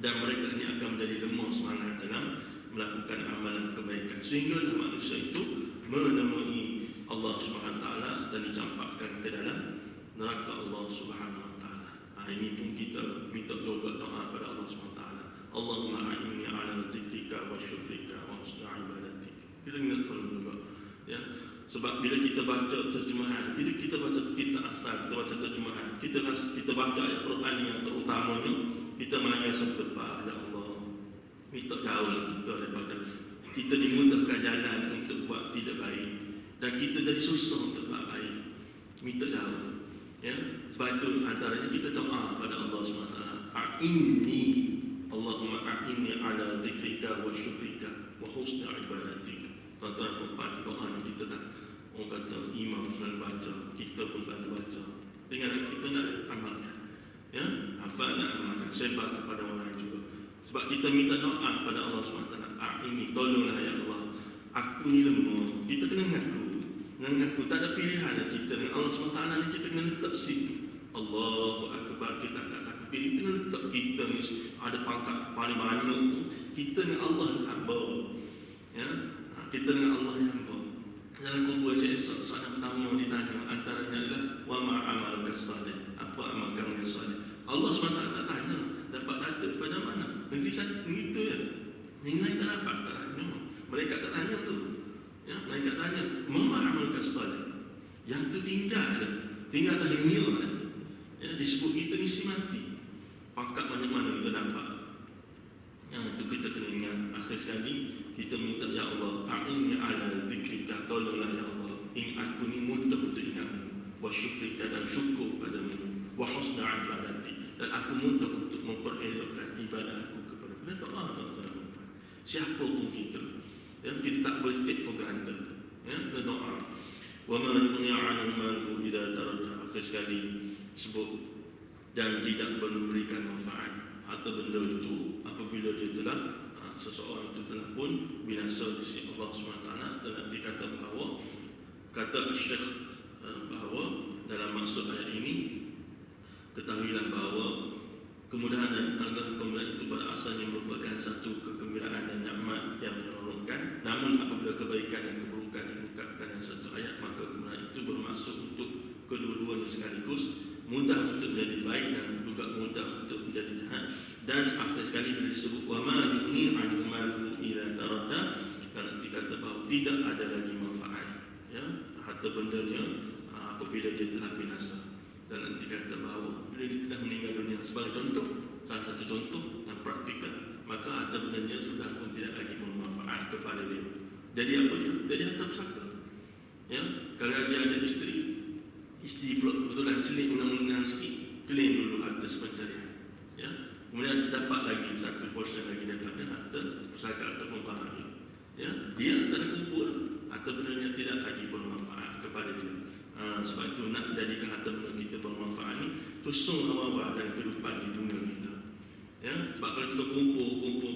dan mereka ini akan menjadi lemah semangat dalam melakukan amalan kebaikan, sehingga manusia itu menemui Allah Subhanahu Wa Taala dan dicampakkan ke dalam neraka Allah Subhanahu Wa Taala. Ini pun kita minta doa pada Allah Subhanahu Wa Taala. Allahumma a'inni ala dzikrika wa syukrika wa husni ibadatik. Kita ingat juga, ya. Sebab bila kita baca terjemahan, kita baca kitab asal, kita baca terjemahan, kita baca ayat Quran yang terutamanya, kita maya sebab ya Allah, minta jauhlah kita daripada kita dimudahkan jalan untuk buat tidak baik, dan kita jadi susah untuk buat baik, minta jauh, ya. Sebab itu antaranya kita doa pada Allah SWT, a'inni, Allahumma a'inni ala dzikrika wa syukrika wa husni ibadatik. Tuan-tuan perempuan, doa yang kita nak, orang kata imam selalu baca, kita pun selalu baca, tinggal kita nak amalkan, ya, hafal nak amalkan, sebar kepada orang lain juga. Sebab kita minta doa pada Allah SWT, ini tolonglah ya Allah, aku ni lemah, kita kena ngaku, tak ada pilihan kita dengan Allah SWT ni, kita kena letak situ. Allahu Akbar, kita tak takbir, kena letak kita ni ada pangkat paling banyak tu, kita dengan Allah ni hamba, ya, kita dengan Allah ni hamba. Dalam kubur esok soalan pertama ditanya antaranya adalah wa ma amaluka salih, apa amal kamu yang salih. Allah SWT tak tanya dapat data pada mana, negeri sana begitu ya, nilai tak dapat, tak tanya. Mereka tak tanya tu, ya, mereka tanya ma amaluka salih, yang tu tinggal atas dunia, ya, disebut kita mesti mati, pangkat mana-mana kita dapat. Yang itu kita kena ingat. Akhir sekali kita minta ya Allah, a'inni ala dzikrika, tolonglah ya Allah, aku ni mudah untuk ingatmu, wa syukrika, dan syukur padamu, wa husni ibadati, dan aku mudah untuk memperelokkan ibadah aku kepadamu. Dan doa tuan-tuan, siapa pun kita, ya, kita tak boleh take for granted, ya, dan doa. Wa ma yughni 'anhu maluhu idza taradda. Akhir sekali sebut dan tidak memberikan manfaat harta benda itu apabila dia telah seseorang itu telah pun binasa di sisi Allah SWT. Dan nanti kata bahawa, kata Syekh bahawa dalam maksud ayat ini, ketahuilah bahawa kemudahan adalah kemudahan itu pada asalnya merupakan satu kegembiraan dan nikmat yang menyeronokkan. Namun apabila kebaikan dan keburukan diungkapkan dalam satu ayat, maka kemudahan itu bermaksud untuk kedua-duanya sekaligus, mudah untuk menjadi baik dan juga mudah untuk menjadi jahat. Dan akhir sekali bila disebut wa ma yughni 'anhu maluhu idza taradda, dan nanti kata bahawa tidak ada lagi manfaat, ya, harta bendanya apabila dia telah binasa. Dan nanti kata bahawa bila dia telah meninggal dunia, sebagai contoh, salah satu contoh yang praktikal, maka harta bendanya sudah pun tidak lagi bermanfaat kepada dia. Jadi apa dia? Jadi harta pusaka, ya. Kalau dia ada isteri pula kebetulan celik undang-undang sikit, claim dulu harta sepencarian, ya. Kemudian dapat lagi satu portion lagi daripada harta pusaka ataupun fahami, ya. Dia dalam kumpul harta benda yang tidak lagi bermanfaat kepada dia. Sebab itu nak jadikan harta benda kita bermanfaat ni, susun awal-awal dalam kehidupan di dunia kita, ya. Sebab kalau kita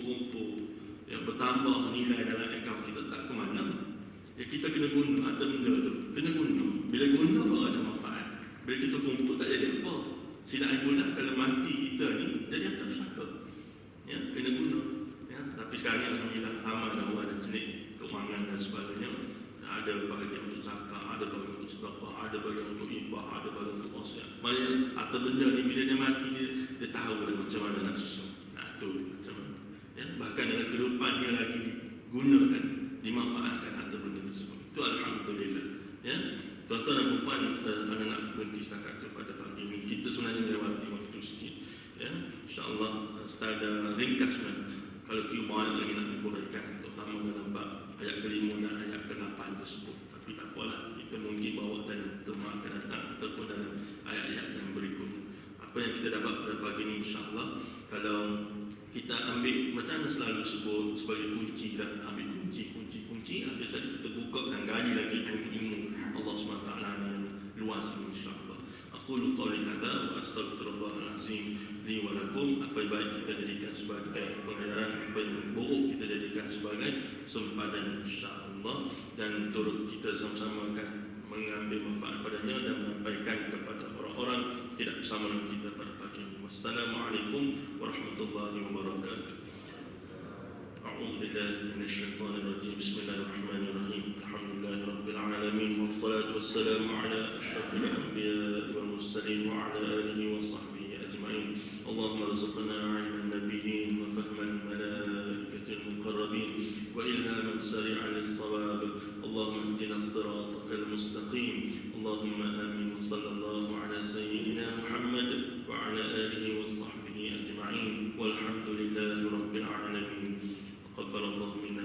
kumpul, ya, bertambah nilai dalam akaun kita, tak ke mana, ya. Kita kena guna harta benda tu, kena guna. Bila guna baru ada manfaat. Bila kita kumpul tak jadi apa, silap guna, kalau mati kita ni jadi harta pusaka, ya, kena guna, ya. Tapi sekarang alhamdulillah amal dah ada jenis keuangan dan sebagainya, ada bahagian untuk zakat, ada bahagian untuk sedekah, ada bahagian untuk ibah, ada bahagian untuk wasiat. Maknanya harta benda ni bila dia mati, dia tahu dah macam mana nak susun, nak atur macam mana, ya. Bahkan dalam kehidupan dia lagi digunakan, dimanfaatkan harta benda tersebut. Itu alhamdulillah, ya. Tuan-tuan dan puan, anak-anak berhenti setakat itu pada pagi ini. Kita sebenarnya melewati waktu sikit, ya. InsyaAllah setelah ringkas sebenarnya, kalau kita banyak lagi nak menguraikan, terutama dalam bab ayat ke-5 dan ayat ke-8 tersebut. Tapi tak apalah, kita mungkin bawa dalam teman akan datang ataupun dalam ayat-ayat yang berikutnya. Apa yang kita dapat pada pagi ini, insyaAllah, kalau kita ambil macam mana selalu sebut sebagai kunci, dan ambil kunci, habis sekali kita buka dan gali lagi ilmu Allah SWT yang luas ini, insyaAllah. Aqulu qawli hadza wa astaghfirullah al-azim li wa lakum. Apa yang baik kita jadikan sebagai pengajaran, apa yang buruk kita jadikan sebagai sempadan, insyaAllah. Dan turut kita sama-sama akan mengambil manfaat padanya dan menyampaikan kepada orang orang tidak bersama dengan kita pada pagi ini. Wassalamualaikum warahmatullahi wabarakatuh. أعوذ بالله من الشيطان الرجيم. بسم الله الرحمن الرحيم. الحمد لله رب العالمين والصلاة والسلام على أشرف الأنبياء والمرسلين وعلى آله وصحبه أجمعين. اللهم ارزقنا علم النبيين وفهم الملائكة المقربين وإلهاما سريعا للصواب. اللهم اهدنا صراطك المستقيم. اللهم آمين. وصلى الله على سيدنا محمد وعلى آله وصحبه أجمعين والحمد لله رب العالمين. تقبل الله منا